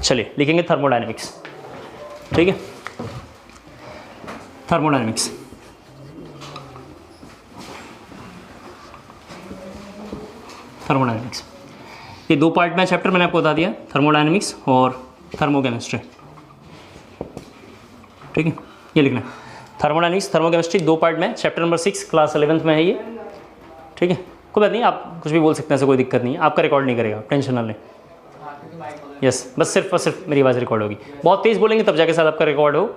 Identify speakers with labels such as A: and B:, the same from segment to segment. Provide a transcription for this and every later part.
A: चलिए लिखेंगे थर्मोडायनेमिक्स, ठीक है। थर्मोडायनेमिक्स, थर्मोडायनेमिक्स ये दो पार्ट में चैप्टर मैंने आपको बता दिया, थर्मोडायनेमिक्स और थर्मोकेमिस्ट्री, ठीक है। ये लिखना थर्मोडायनेमिक्स थर्मोकेमिस्ट्री दो पार्ट में, चैप्टर नंबर 6 क्लास 11th में है ये, ठीक है। कोई बात नहीं, आप कुछ भी बोल सकते हैं, ऐसे कोई दिक्कत नहीं है, आपका रिकॉर्ड नहीं करेगा, टेंशन ना लें। यस, बस सिर्फ और सिर्फ मेरी आवाज़ रिकॉर्ड होगी। बहुत तेज़ बोलेंगे तब जाके शायद आपका रिकॉर्ड हो,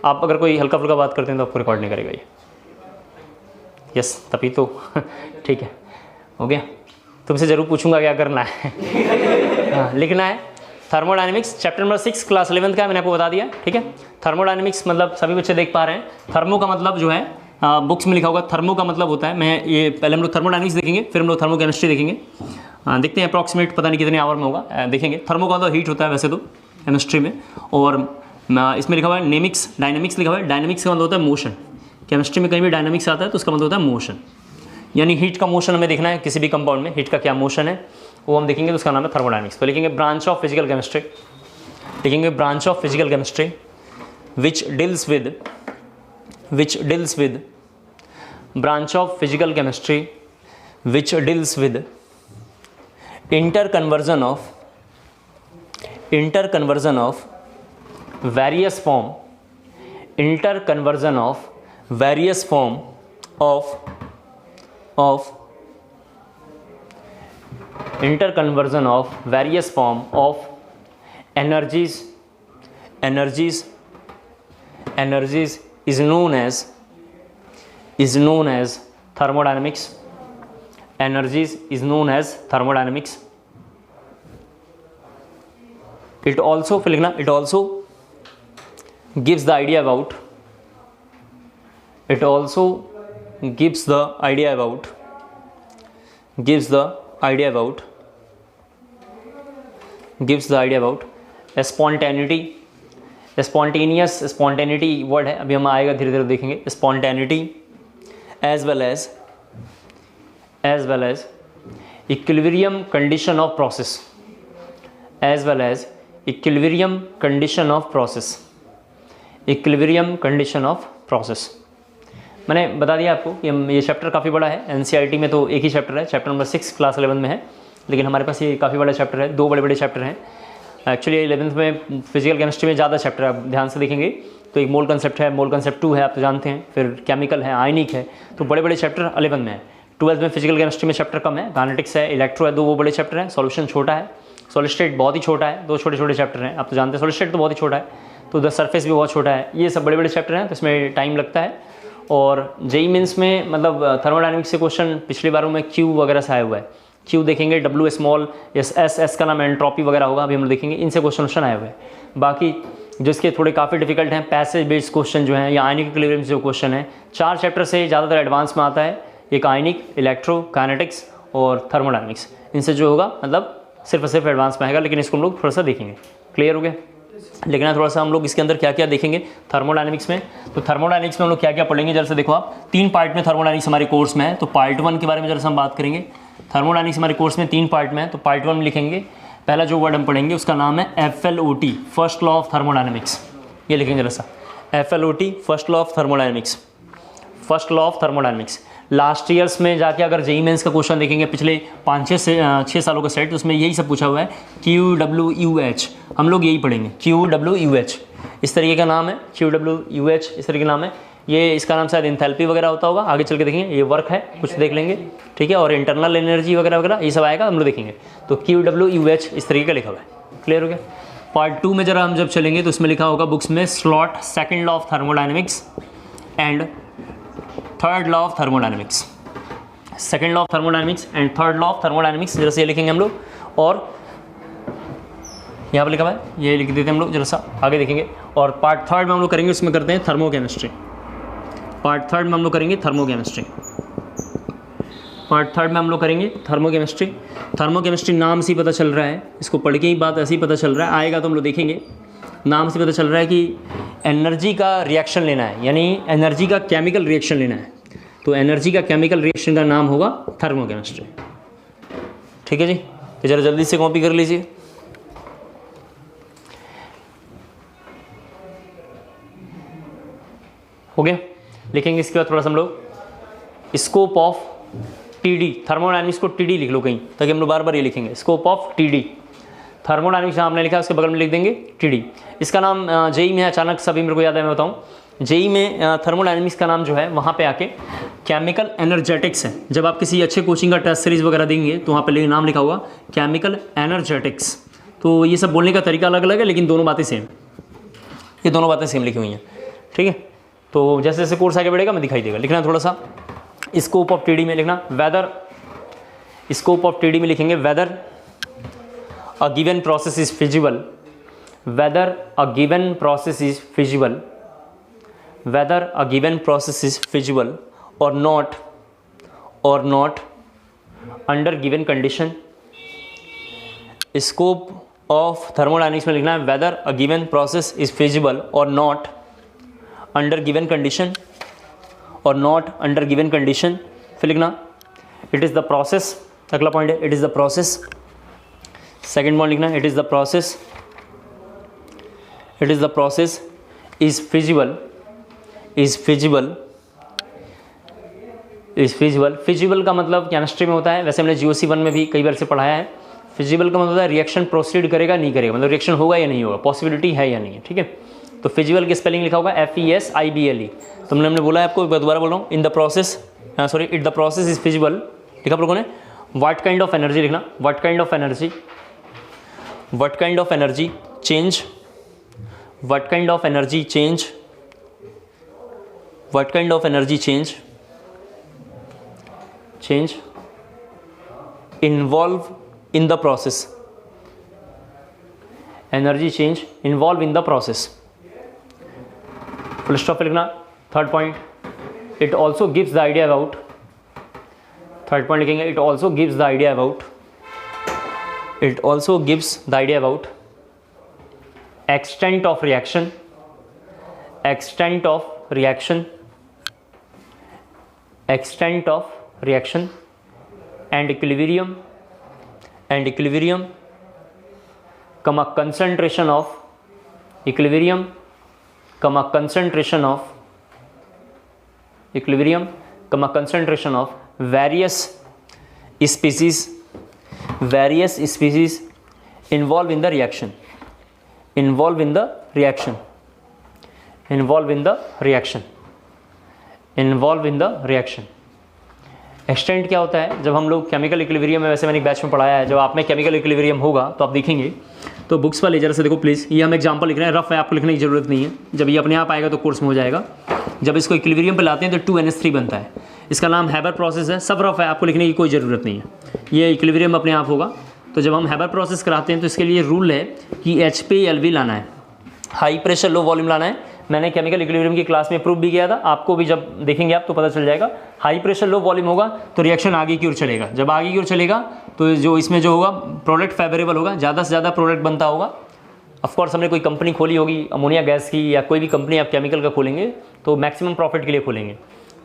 A: आप अगर कोई हल्का फुल्का बात करते हैं तो आपको रिकॉर्ड नहीं करेगा ये। यस, तभी तो ठीक है, हो गया। तुमसे ज़रूर पूछूंगा क्या करना है। हाँ, लिखना है thermodynamics chapter number 6 class 11th का, मैंने आपको बता दिया, ठीक है। थर्मोडायनेमिक्स मतलब सभी बच्चे देख पा रहे हैं, थर्मो का मतलब जो है बुक्स में लिखा होगा, थर्मो का मतलब होता है, मैं ये पहले हम लोग थर्मोडायनेमिक्स देखेंगे, फिर हम लोग थर्मोकेमिस्ट्री देखेंगे। देखते हैं अप्रॉक्सीमेट पता नहीं कितने आवर में होगा, देखेंगे। थर्मो का मतलब हीट होता है वैसे तो केमिस्ट्री में, और इसमें लिखा हुआ है नेमिक्स, डायनेमिक्स लिखा हुआ है। डायनेमिक्स का मतलब होता है मोशन, केमिस्ट्री में कहीं भी डायनेमिक्स आता है तो उसका मतलब होता है मोशन, यानी हीट का मोशन हमें देखना है किसी भी कंपाउंड में, हीट का क्या मोशन है वो हम देखेंगे, तो उसका नाम है थर्मोडायनेमिक्स। तो लिखेंगे ब्रांच ऑफ फिजिकल केमिस्ट्री, लिखेंगे branch of physical chemistry which deals with branch of physical chemistry which deals with interconversion of various form of energies is known as thermodynamics. Energies is known as thermodynamics. It also gives the idea about spontaneity word है, अभी हम आएगा धीरे धीरे देखेंगे। spontaneity as well as equilibrium condition of process, मैंने बता दिया आपको ये चैप्टर काफ़ी बड़ा है। एनसीईआरटी में तो एक ही चैप्टर है, चैप्टर नंबर 6 क्लास 11 में है, लेकिन हमारे पास ये काफ़ी बड़ा चैप्टर है, दो बड़े बड़े चैप्टर हैं। एक्चुअली 11th में फिजिकल केमिस्ट्री में ज़्यादा चैप्टर है, आप ध्यान से देखेंगे तो एक मोल कंसेप्ट है, मोल कंसेप्ट 2 है, आप तो जानते हैं, फिर केमिकल है, आयनिक है, तो बड़े बड़े चैप्टर 11 में है। 12th में फिजिकल केमिस्ट्री में चैप्टर कम है, काइनेटिक्स है, इलेक्ट्रो है, दो वो बड़े चैप्टर हैं, सॉल्यूशन छोटा है, सॉलिड स्टेट बहुत ही छोटा है, दो छोटे छोटे चैप्टर हैं, आप तो जानते हैं सॉलिड स्टेट तो बहुत ही छोटा है, तो द सरफेस भी बहुत छोटा है, ये सब बड़े बड़े चैप्टर हैं, तो इसमें टाइम लगता है। और जेई मेंस में मतलब थर्मोडायनेमिक्स से क्वेश्चन पिछली बारों में क्यू वगैरह से आया हुआ है, क्यू देखेंगे, डब्ल्यू स्मॉल, एस का नाम एंट्रोपी वगैरह होगा, अभी हम लोग देखेंगे, इनसे क्वेश्चन आए हुए हैं। बाकी जो इसके थोड़े काफ़ी डिफिकल्ट हैं, पैसेज बेस्ड क्वेश्चन जो हैं, या आयनिक इक्विलिब्रियम से जो क्वेश्चन है, 4 चैप्टर से ज़्यादातर एडवांस में आता है, एक आयनिक, इलेक्ट्रो, काइनेटिक्स और थर्मोडायनेमिक्स, इनसे जो होगा मतलब सिर्फ एडवांस में आएगा, लेकिन इसको हम लोग थोड़ा सा देखेंगे। क्लियर हो गया? लेकिन थोड़ा सा हम लोग इसके अंदर क्या क्या देखेंगे थर्मोडायनेमिक्स में, तो थर्मोडायनेमिक्स में हम लोग क्या क्या पढ़ेंगे, जरा से देखो आप, 3 पार्ट में थर्मोडायनेमिक्स हमारे कोर्स में है, तो पार्ट 1 के बारे में जरा हम बात करेंगे। थर्मोडायनेमिक्स हमारे कोर्स में 3 पार्ट में है, तो पार्ट 1 में लिखेंगे, पहला जो वर्ड हम पढ़ेंगे उसका नाम है FLOT, first law of thermodynamics, ये लिखेंगे जरा सा, FLOT first law of thermodynamics. Last years में जाके अगर जेईई मेंस का क्वेश्चन देखेंगे पिछले 5-6 सालों का सेट, तो उसमें यही सब पूछा हुआ है, QWUH, हम लोग यही पढ़ेंगे, QWUH इस तरीके का नाम है, QWUH इस तरीके का नाम है, ये इसका नाम शायद एंथैल्पी वगैरह होता होगा, आगे चल के देखेंगे, ये वर्क है कुछ देख लेंगे, ठीक है, और इंटरनल एनर्जी वगैरह वगैरह ये सब आएगा, हम लोग देखेंगे। तो QWUH इस तरीके का लिखा हुआ है। क्लियर हो गया? पार्ट 2 में जरा हम जब चलेंगे तो उसमें लिखा होगा बुक्स में, slot second law of thermodynamics and third law of thermodynamics, second law of thermodynamics and third law of thermodynamics, जरा से ये लिखेंगे हम लोग, और यहाँ पर लिखा हुआ है, ये लिख देते हैं हम लोग, जरा सा आगे देखेंगे। और पार्ट 3 में हम लोग करेंगे, उसमें करते हैं थर्मोकेमिस्ट्री, पार्ट 3 में हम लोग करेंगे थर्मोकेमिस्ट्री, थर्मोकेमिस्ट्री नाम से ही पता चल रहा है, इसको पढ़ के ही बात ऐसे ही पता चल रहा है, आएगा तो हम लोग देखेंगे, नाम से पता चल रहा है कि एनर्जी का रिएक्शन लेना है, यानी एनर्जी का केमिकल रिएक्शन लेना है, तो एनर्जी का केमिकल रिएक्शन का नाम होगा थर्मोकेमिस्ट्री। ठीक है जी, तो ज़रा जल्दी से कॉपी कर लीजिए। हो गया। लिखेंगे इसके बाद थोड़ा सा हम लोग स्कोप ऑफ टीडी, थर्मोडायनेमिक्स को टीडी लिख लो कहीं, ताकि हम लोग बार बार ये लिखेंगे स्कोप ऑफ टीडी। थर्मोडायनेमिक्स जहाँ आपने लिखा उसके बगल में लिख देंगे टीडी। इसका नाम जेई में अचानक सभी मेरे को याद है, मैं बताऊँ। जेई में थर्मोडायनेमिक्स का नाम जो है वहाँ पे आके केमिकल एनर्जेटिक्स है। जब आप किसी अच्छे कोचिंग का टेस्ट सीरीज वगैरह देंगे तो वहाँ पे नाम लिखा हुआ केमिकल एनर्जेटिक्स। तो ये सब बोलने का तरीका अलग अलग है, लेकिन दोनों बातें सेम, ये दोनों बातें सेम लिखी हुई हैं, ठीक है। तो जैसे जैसे कोर्स आगे बढ़ेगा मैं दिखाई देगा। लिखना थोड़ा सा स्कोप ऑफ टीडी में लिखना, वेदर, स्कोप ऑफ टीडी में लिखेंगे whether a given process is feasible, whether a given process is feasible, whether a given process is feasible और not under given condition. Scope of thermodynamics में लिखना है whether a given process is feasible और not under given condition, और not under given condition. फिर लिखना it is the process, अगला point है it is the process. Second point लिखना it is the process, it is the process is feasible, is feasible, is feasible. Feasible का मतलब chemistry में होता है, वैसे हमने GOC 1 में भी कई बार से पढ़ाया है। फिजिबल का मतलब है रिएक्शन प्रोसीड करेगा नहीं करेगा, मतलब रिएक्शन होगा या नहीं होगा, पॉसिबिलिटी है या नहीं है, ठीक है। तो फिजिबल की स्पेलिंग लिखा होगा FESIBLE। तो हमने बोला है आपको, दोबारा बोल रहा हूँ, in the process, sorry it the process is feasible. लिखा आप लोगों ने व्हाट काइंड ऑफ एनर्जी लिखना, what kind of energy, what kind of energy change, what kind of energy change, what kind of energy change involve in the process, energy change involve in the process, full stop लिखना। Third point it also gives the idea about, third point लिखेंगे it also gives the idea about, it also gives the idea about extent of reaction, extent of reaction, extent of reaction and equilibrium, and equilibrium, comma concentration of equilibrium, comma concentration of equilibrium, comma concentration of various species, various species involved in the reaction, involved in the reaction, involved in the reaction, involved in the reaction। Extent क्या होता है, जब हम लोग chemical equilibrium में, वैसे मैंने एक बैच में पढ़ाया है, जब आप में केमिकल इक्विलिब्रियम होगा तो आप देखेंगे, तो बुक्स वाले जरा से देखो प्लीज़, ये हम एग्जांपल लिख रहे हैं, रफ है, आपको लिखने की ज़रूरत नहीं है, जब ये अपने आप आएगा तो कोर्स में हो जाएगा। जब इसको इक्विलिब्रियम पे लाते हैं तो 2NH3 बनता है, इसका नाम हैबर प्रोसेस है, सब रफ है, आपको लिखने की कोई ज़रूरत नहीं है, ये इक्विलिब्रियम अपने आप होगा। तो जब हम हैबर प्रोसेस कराते हैं तो इसके लिए रूल है कि HPLV लाना है, हाई प्रेशर लो वॉल्यूम लाना है। मैंने केमिकल इक्विलिब्रियम की क्लास में प्रूव भी किया था, आपको भी जब देखेंगे आप तो पता चल जाएगा। हाई प्रेशर लो वॉल्यूम होगा तो रिएक्शन आगे की ओर चलेगा, जब आगे की ओर चलेगा तो जो इसमें जो होगा प्रोडक्ट फेवरेबल होगा, ज़्यादा से ज़्यादा प्रोडक्ट बनता होगा। ऑफकोर्स हमने कोई कंपनी खोली होगी अमोनिया गैस की, या कोई भी कंपनी आप केमिकल का खोलेंगे तो मैक्सिमम प्रॉफिट के लिए खोलेंगे।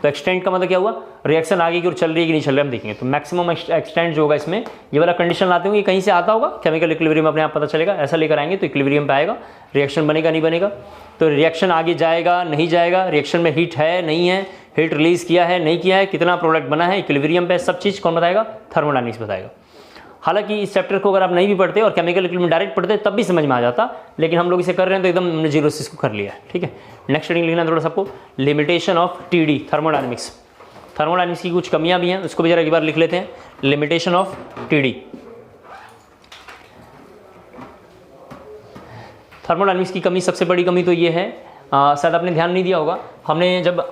A: तो एक्सटेंट का मतलब क्या हुआ, रिएक्शन आगे की ओर चल रही है कि नहीं चल रही है हम देखेंगे। तो मैक्सिमम एक्सटेंट जो होगा इसमें ये वाला कंडीशन लाते होंगे, कहीं से आता होगा, केमिकल इक्विलिब्रियम अपने आप पता चलेगा, ऐसा लेकर आएंगे तो इक्विलिब्रियम पे आएगा, रिएक्शन बनेगा नहीं बनेगा, तो रिएक्शन आगे जाएगा नहीं जाएगा, रिएक्शन में हीट है नहीं है, हीट रिलीज किया है नहीं किया है, कितना प्रोडक्ट बना है, इक्विलिब्रियम पे सब चीज़ कौन बताएगा, थर्मोडायनेमिक्स बताएगा। हालांकि इस चैप्टर को अगर आप नहीं भी पढ़ते और केमिकल इक्विलिब्रियम डायरेक्ट पढ़ते तब भी समझ में आ जाता, लेकिन हम लोग इसे कर रहे हैं तो एकदम हमने जीरो से इसको कर लिया है, ठीक है। नेक्स्ट हेडिंग लिखना थोड़ा सबको, limitation of TD, thermodynamics. Thermodynamics की कुछ कमियां भी हैं, उसको भी जरा एक बार लिख लेते हैं। लिमिटेशन ऑफ TD, थर्मोडायनेमिक्स की कमी, सबसे बड़ी कमी तो ये है, शायद आपने ध्यान नहीं दिया होगा, हमने जब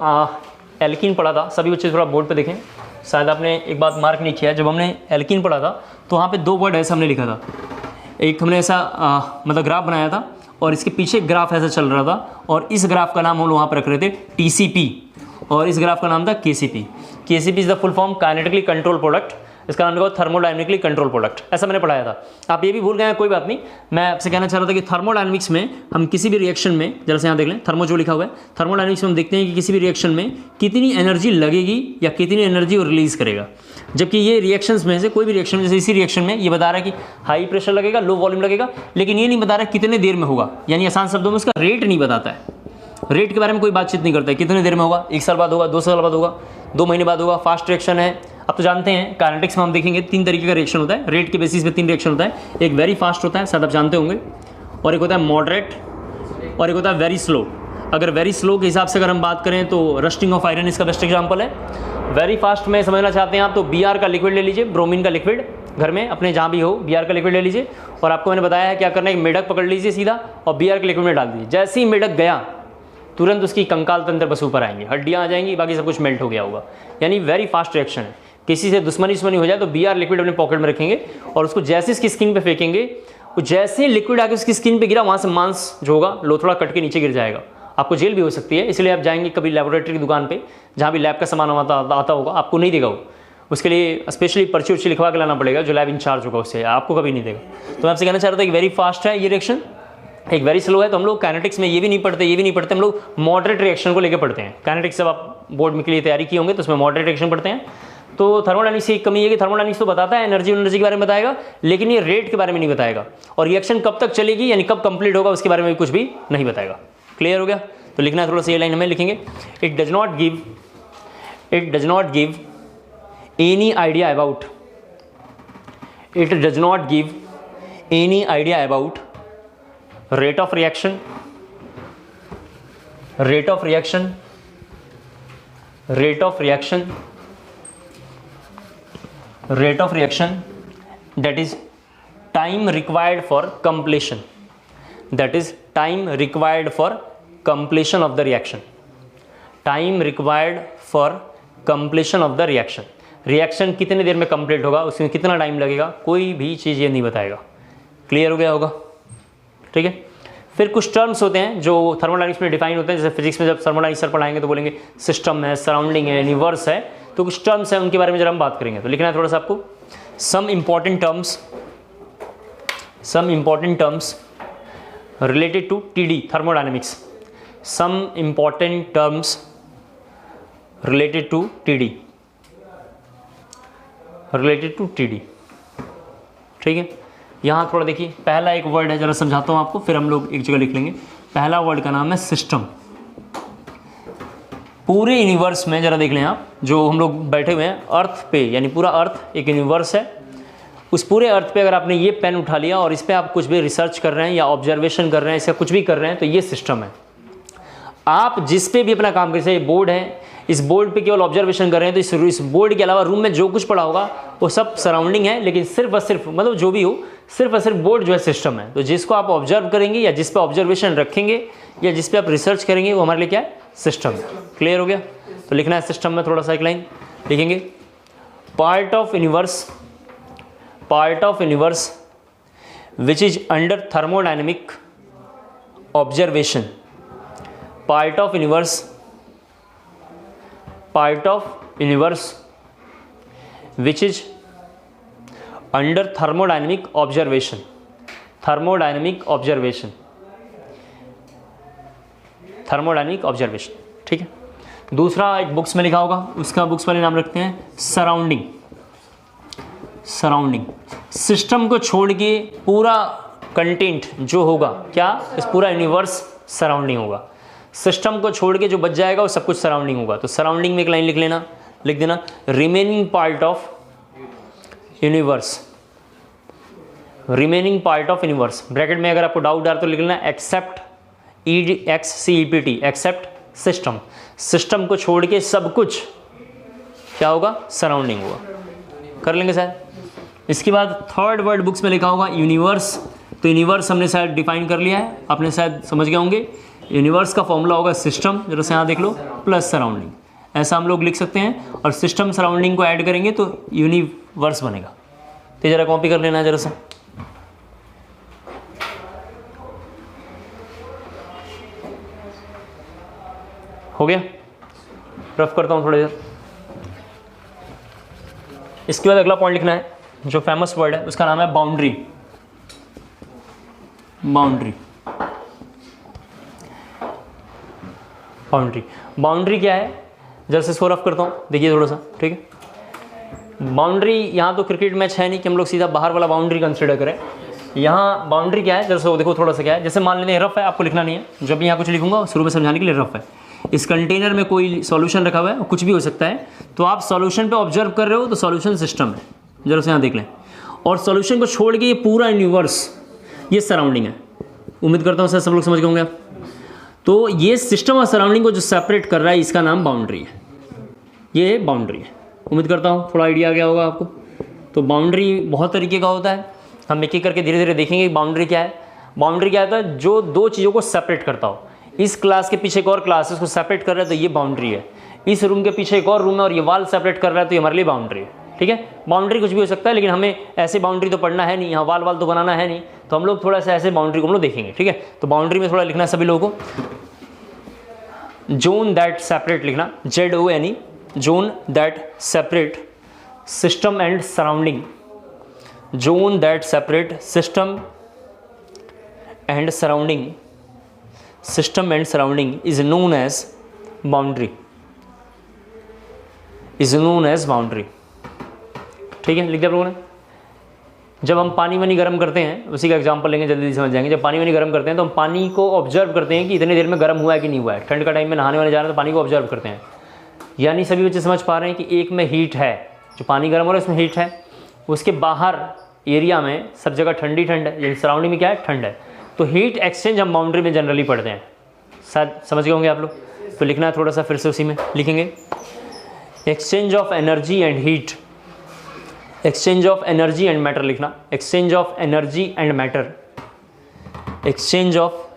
A: एल्कीन पढ़ा था, सभी बच्चे थोड़ा बोर्ड पे देखें, शायद आपने एक बात मार्क नहीं किया, जब हमने एल्कीन पढ़ा था तो वहाँ पे दो वर्ड ऐसा हमने लिखा था, एक हमने ऐसा मतलब ग्राफ बनाया था और इसके पीछे ग्राफ ऐसा चल रहा था, और इस ग्राफ का नाम हम लोग वहाँ पर रख रहे थे TCP, और इस ग्राफ का नाम था KCP। KCP is the full form kinetically control product, इसका नाम लिखा थर्मोडायनेमिकली कंट्रोल प्रोडक्ट, ऐसा मैंने पढ़ाया था। आप ये भी भूल गए हैं, कोई बात नहीं, मैं आपसे कहना चाह रहा था कि थर्मोडायनेमिक्स में हम किसी भी रिएक्शन में, जरा से यहाँ देख लें, थर्मो जो लिखा हुआ है, थर्मोडायनेमिक्स में हम देखते हैं कि किसी भी रिएक्शन में कितनी एनर्जी लगेगी या कितनी एनर्जी वो रिलीज करेगा, जबकि ये रिएक्शंस में से कोई भी रिएक्शन में, जैसे इसी रिएक्शन में ये बता रहा है कि हाई प्रेशर लगेगा, लो वॉल्यूम लगेगा, लेकिन ये नहीं बता रहा है कितने देर में होगा, यानी आसान शब्दों में उसका रेट नहीं बताता है। रेट के बारे में कोई बातचीत नहीं करता है, कितने देर में होगा, 1 साल बाद होगा, 2 साल बाद होगा, 2 महीने बाद होगा, फास्ट रिएक्शन है। अब तो जानते हैं काइनेटिक्स में हम देखेंगे 3 तरीके का रिएक्शन होता है, रेट के बेसिस पे 3 रिएक्शन होता है। एक वेरी फास्ट होता है, शायद आप जानते होंगे, और एक होता है मॉडरेट, और एक होता है वेरी स्लो। अगर वेरी स्लो के हिसाब से अगर हम बात करें तो रस्टिंग ऑफ आयरन इसका बेस्ट एग्जाम्पल है। वेरी फास्ट में समझना चाहते हैं आप तो Br का लिक्विड ले लीजिए, ब्रोमीन का लिक्विड, घर में अपने जहाँ भी हो Br का लिक्विड ले लीजिए, और आपको मैंने बताया है क्या करना है, एक मेढक पकड़ लीजिए सीधा और Br के लिक्विड में डाल दीजिए। जैसे ही मेढक गया तुरंत उसकी कंकाल तंत्र बस ऊपर आएंगे, हड्डियाँ आ जाएंगी, बाकी सब कुछ मेल्ट हो गया होगा। यानी वेरी फास्ट रिएक्शन है। किसी से दुश्मनी हो जाए तो Br लिक्विड अपने पॉकेट में रखेंगे और उसको जैसे इसकी स्किन पे फेंकेंगे, वो जैसे लिक्विड आके उसकी स्किन पे गिरा, वहाँ से मांस जो होगा लोथड़ा कट के नीचे गिर जाएगा। आपको जेल भी हो सकती है, इसलिए आप जाएंगे कभी लेबोरेटरी की दुकान पे जहाँ भी लैब का सामान आता होगा, आपको नहीं देगा वो, उसके लिए स्पेशली पर्ची उर्ची लिखवा के लाना पड़ेगा, जो लैब इंचार्ज होगा उससे, आपको कभी नहीं देगा। तो मैं आपसे कहना चाह रहा था कि वेरी फास्ट है ये रिएक्शन, एक वेरी स्लो है। तो हम लोग काइनेटिक्स में ये भी नहीं पढ़ते, हम लोग मॉडरेट रिएक्शन को लेकर पढ़ते हैं। काइनेटिक्स जब आप बोर्ड में के लिए तैयारी किए होंगे तो उसमें मॉडरेट रिएक्शन पढ़ते हैं। तो थर्मोडायनामिक्स की एक कमी है कि थर्मोडायनामिक्स तो बताता है एनर्जी के बारे में बताएगा, लेकिन ये रेट के बारे में नहीं बताएगा, और रिएक्शन कब तक चलेगी यानी कब कंप्लीट होगा उसके बारे में भी कुछ भी नहीं बताएगा। क्लियर हो गया? तो लिखना है थोड़ा सा, ये लाइन हमें लिखेंगे, it does not give any idea about rate of reaction that is time required for completion of the reaction। Reaction कितने देर में कंप्लीट होगा, उसमें कितना टाइम लगेगा, कोई भी चीज़ ये नहीं बताएगा। क्लियर हो गया होगा? ठीक है। फिर कुछ टर्म्स होते हैं जो थर्मोडायनामिक्स में डिफाइन होते हैं, जैसे फिजिक्स में जब थर्मोडायनामिक्स सर पढ़ाएंगे तो बोलेंगे सिस्टम है, सराउंडिंग है, यूनिवर्स है, तो कुछ टर्म्स हैं उनके बारे में जरा हम बात करेंगे। तो लिखना है थोड़ा सा आपको, some important terms related to TD thermodynamics, some important terms related to TD। ठीक है। यहाँ थोड़ा देखिए, पहला एक वर्ड है, जरा समझाता हूँ आपको, फिर हम लोग एक जगह लिख लेंगे। पहला वर्ड का नाम है सिस्टम। पूरे यूनिवर्स में जरा देख लें आप, जो हम लोग बैठे हुए हैं अर्थ पे, यानी पूरा अर्थ एक यूनिवर्स है, उस पूरे अर्थ पे अगर आपने ये पेन उठा लिया और इस पर आप कुछ भी रिसर्च कर रहे हैं या ऑब्जर्वेशन कर रहे हैं, इसका कुछ भी कर रहे हैं, तो ये सिस्टम है। आप जिस पे भी अपना काम करें, ये बोर्ड है, इस बोर्ड पे केवल ऑब्जर्वेशन कर रहे हैं, तो इस बोर्ड के अलावा रूम में जो कुछ पड़ा होगा वो सब सराउंडिंग है, लेकिन सिर्फ और सिर्फ मतलब जो भी हो, सिर्फ और सिर्फ बोर्ड जो है सिस्टम है। तो जिसको आप ऑब्जर्व करेंगे या जिस पे ऑब्जर्वेशन रखेंगे या जिस पे आप रिसर्च करेंगे वो हमारे लिए क्या है, सिस्टम है। क्लियर हो गया? तो लिखना है सिस्टम में थोड़ा सा एक लाइन लिखेंगे, part of universe which is under thermodynamic observation, part of universe which is under thermodynamic observation। ठीक है। दूसरा एक बुक्स में लिखा होगा, उसका बुक्स वाले नाम रखते हैं सराउंडिंग। सिस्टम को छोड़ के पूरा कंटेंट जो होगा, क्या इस पूरा यूनिवर्स सराउंडिंग होगा। सिस्टम को छोड़ के जो बच जाएगा वो सब कुछ सराउंडिंग होगा। तो सराउंडिंग में एक लाइन लिख देना, remaining part of universe, bracket में अगर आपको डाउट आ रहा तो लिख लेना except EXCEPT, except system. System को छोड़ के सब कुछ क्या होगा, सराउंडिंग होगा। कर लेंगे शायद। इसके बाद थर्ड वर्ड बुक्स में लिखा होगा यूनिवर्स। तो यूनिवर्स हमने शायद डिफाइन कर लिया है, आपने शायद समझ गए होंगे। यूनिवर्स का फॉर्मूला होगा सिस्टम, जरा से यहाँ देख लो, प्लस सराउंडिंग, ऐसा हम लोग लिख सकते हैं। और सिस्टम सराउंडिंग को ऐड करेंगे तो यूनिवर्स बनेगा। तो जरा कॉपी कर लेना है जरा सा। हो गया? रफ करता हूँ थोड़ी देर। इसके बाद अगला पॉइंट लिखना है, जो फेमस वर्ड है उसका नाम है बाउंड्री। बाउंड्री क्या है, जैसे इसको रफ करता हूँ, देखिए थोड़ा सा। ठीक है। बाउंड्री यहाँ तो क्रिकेट मैच है नहीं कि हम लोग सीधा बाहर वाला बाउंड्री कंसिडर करें। यहाँ बाउंड्री क्या है, जैसे देखो थोड़ा सा क्या है, जैसे मान लेते हैं रफ है, आपको लिखना नहीं है, जब भी यहाँ कुछ लिखूंगा शुरू में समझाने के लिए रफ है। इस कंटेनर में कोई सॉल्यूशन रखा हुआ है, कुछ भी हो सकता है, तो आप सॉल्यूशन पे ऑब्जर्व कर रहे हो तो सॉल्यूशन सिस्टम है, जरा से यहाँ देख लें। और सॉल्यूशन को छोड़ के ये पूरा यूनिवर्स, ये सराउंडिंग है। उम्मीद करता हूँ सर सब लोग समझ गए होंगे आप। तो ये सिस्टम और सराउंडिंग को जो सेपरेट कर रहा है, इसका नाम बाउंड्री है। ये बाउंड्री है। उम्मीद करता हूँ थोड़ा आइडिया आ गया होगा आपको। तो बाउंड्री बहुत तरीके का होता है, हम एक एक करके धीरे धीरे देखेंगे बाउंड्री क्या है। बाउंड्री क्या होता है, जो दो चीज़ों को सेपरेट करता हो। इस क्लास के पीछे एक और क्लास है, उसको सेपरेट कर रहा है तो ये बाउंड्री है। इस रूम के पीछे एक और रूम है और ये वाल सेपरेट कर रहा है तो ये हमारे लिए बाउंड्री है। ठीक है, बाउंड्री कुछ भी हो सकता है, लेकिन हमें ऐसे बाउंड्री तो पढ़ना है नहीं, यहाँ वाल वाल तो बनाना है नहीं, तो हम लोग थोड़ा सा ऐसे बाउंड्री को हम लोग देखेंगे। ठीक है, तो बाउंड्री में थोड़ा लिखना है सभी लोगों को, जोन दैट सेपरेट लिखना, ZONE, zone that separate system and surrounding. Zone that separate system and surrounding, system and surrounding is known as boundary, is known as boundary. ठीक है, लिख दिया आप लोगों ने। जब हम पानी वानी गर्म करते हैं, उसी का एग्जांपल लेंगे, जल्दी समझ जाएंगे। जब पानी वानी गर्म करते हैं तो हम पानी को ऑब्जर्व करते हैं कि इतनी देर में गर्म हुआ है कि नहीं हुआ है। ठंड का टाइम में नहाने वाले जा रहे हैं तो पानी को ऑब्जर्व करते हैं। यानी सभी बच्चे समझ पा रहे हैं कि एक में हीट है, जो पानी गर्म हो रहा है उसमें हीट है, उसके बाहर एरिया में सब जगह ठंडी ठंड है, यानी सराउंडिंग में क्या है, ठंड है। तो हीट एक्सचेंज हम बाउंड्री में जनरली पढ़ते हैं, शायद समझ गए होंगे आप लोग। तो लिखना है थोड़ा सा, फिर से उसी में लिखेंगे, exchange of energy and heat, exchange of energy and matter लिखना, exchange of energy and matter, exchange of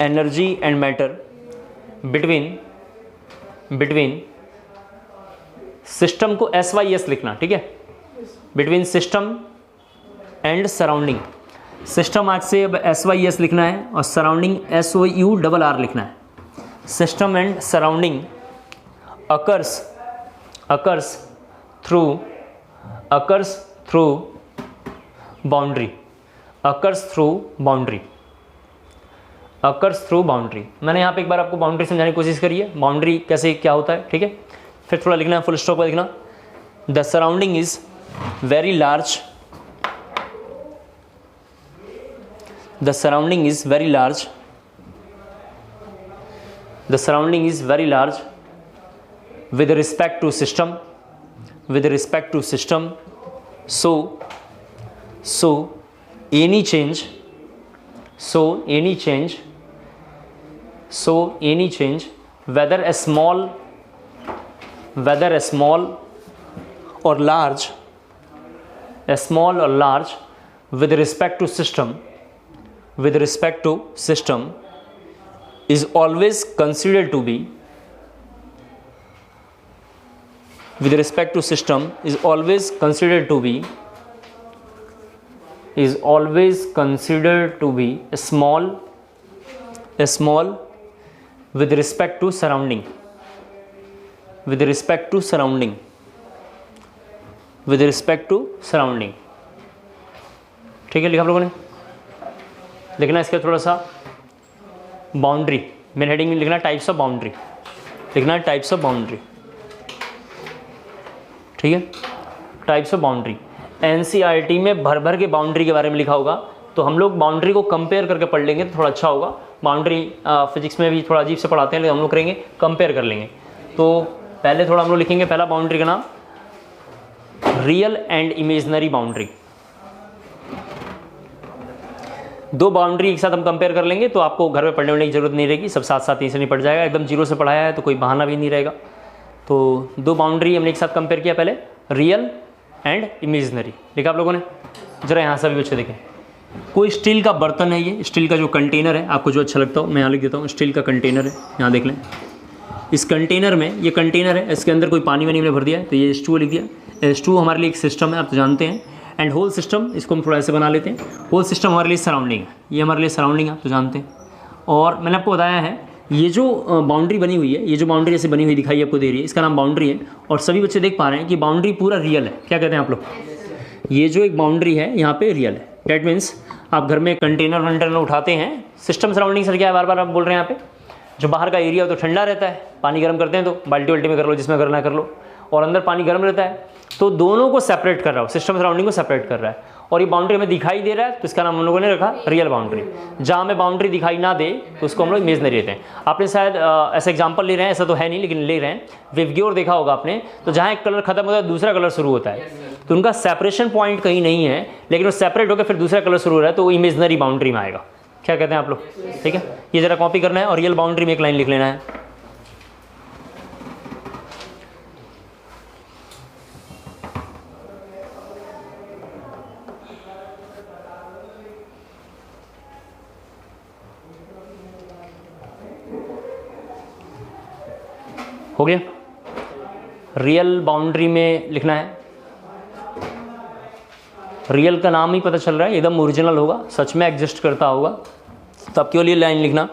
A: energy and matter between system को SYS लिखना। ठीक है, between system and surrounding. System आज से अब SYS लिखना है और सराउंडिंग SOURR लिखना है। System and surrounding occurs through boundary, occurs through boundary। मैंने यहाँ पे एक बार आपको बाउंड्री समझाने की कोशिश करी है, बाउंड्री कैसे क्या होता है। ठीक है, फिर थोड़ा लिखना है, फुल स्टॉप पर लिखना, the surrounding is very large, the surrounding is very large, the surrounding is very large with respect to system, so any change whether a small or large with respect to system is always considered to be, with respect to system is always considered to be a small with respect to surrounding, ठीक है, लिखा आप लोगों ने। लिखना इसके थोड़ा सा बाउंड्री, मेन हेडिंग में लिखना टाइप्स ऑफ बाउंड्री, लिखना टाइप्स ऑफ बाउंड्री। ठीक है, टाइप्स ऑफ बाउंड्री। NCERT में भर भर के बाउंड्री के बारे में लिखा होगा, तो हम लोग बाउंड्री को कंपेयर करके पढ़ लेंगे तो थोड़ा अच्छा होगा। बाउंड्री फिजिक्स में भी थोड़ा अजीब से पढ़ाते हैं, लेकिन हम लोग करेंगे कंपेयर कर लेंगे। तो पहले थोड़ा हम लोग लिखेंगे, पहला बाउंड्री का नाम रियल एंड इमेजनरी बाउंड्री। दो बाउंड्री एक साथ हम कंपेयर कर लेंगे तो आपको घर में पढ़ने वढ़ने की जरूरत नहीं रहेगी, सब साथ साथ से नहीं पढ़ जाएगा, एकदम जीरो से पढ़ाया है तो कोई बहाना भी नहीं रहेगा। तो दो बाउंड्री हमने एक साथ कंपेयर किया, पहले रियल एंड इमेजनरी लिखा आप लोगों ने। जरा यहाँ सभी बच्चे देखें, कोई स्टील का बर्तन है, ये स्टील का जो कंटेनर है, आपको जो अच्छा लगता हो मैं यहाँ लिख देता हूँ, स्टील का कंटेनर है, यहाँ देख लें। इस कंटेनर में, ये कंटेनर है, इसके अंदर कोई पानी वानी हमने भर दिया है, तो ये H2O लिख दिया। H2O हमारे लिए एक सिस्टम है, आप तो जानते हैं, एंड होल सिस्टम, इसको हम थोड़ा ऐसे बना लेते हैं। होल सिस्टम हमारे लिए सराउंडिंग है, ये हमारे लिए सराउंडिंग है, आप तो जानते हैं। और मैंने आपको बताया है, ये जो बाउंड्री बनी हुई है, ये जो बाउंड्री ऐसे बनी हुई दिखाई आपको दे रही है, इसका नाम बाउंड्री है। और सभी बच्चे देख पा रहे हैं कि बाउंड्री पूरा रियल है। क्या कहते हैं आप लोग, ये जो एक बाउंड्री है यहाँ पे रियल है। डेट मीन्स आप घर में कंटेनर उठाते हैं, सिस्टम सराउंडिंग सर क्या है, बार बार आप बोल रहे हैं यहाँ पे, जो बाहर का एरिया हो तो ठंडा रहता है, पानी गर्म करते हैं तो बाल्टी वल्टी में कर लो, जिसमें करना है कर लो, और अंदर पानी गर्म रहता है, तो दोनों को सेपरेट कर रहा हो, सिस्टम सराउंडिंग को सेपरेट कर रहा है। और ये बाउंड्री हमें दिखाई दे रहा है तो इसका नाम हम लोगों ने रखा रियल बाउंड्री। जहाँ हमें बाउंड्री दिखाई ना दे तो उसको हम लोग इमेजनरी लेते हैं। आपने शायद ऐसा एग्जाम्पल ले रहे हैं, ऐसा तो है नहीं लेकिन ले रहे हैं, विवग्योर देखा होगा आपने, तो जहाँ एक कलर खत्म होता है दूसरा कलर शुरू होता है, तो उनका सेपरेशन पॉइंट कहीं नहीं है लेकिन वो सेपरेट होकर फिर दूसरा कलर शुरू हो रहा है, तो वो इमेजनरी बाउंड्री में आएगा। क्या कहते हैं आप लोग? ठीक है, ये जरा कॉपी करना है और रियल बाउंड्री में एक लाइन लिख लेना है। हो गया? रियल बाउंड्री में लिखना है। रियल का नाम ही पता चल रहा है, एकदम ओरिजिनल होगा, सच में एग्जिस्ट करता होगा, तो आपके लिए लाइन लिखना,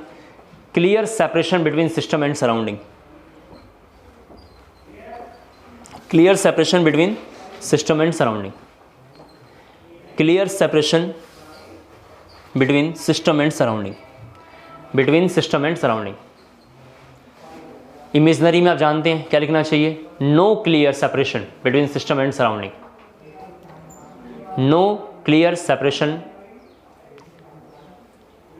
A: clear separation between system and surrounding. Clear separation between system and surrounding. Clear separation between system and surrounding. Between system and surrounding. Imaginary में आप जानते हैं क्या लिखना चाहिए? No clear separation between system and surrounding. No clear separation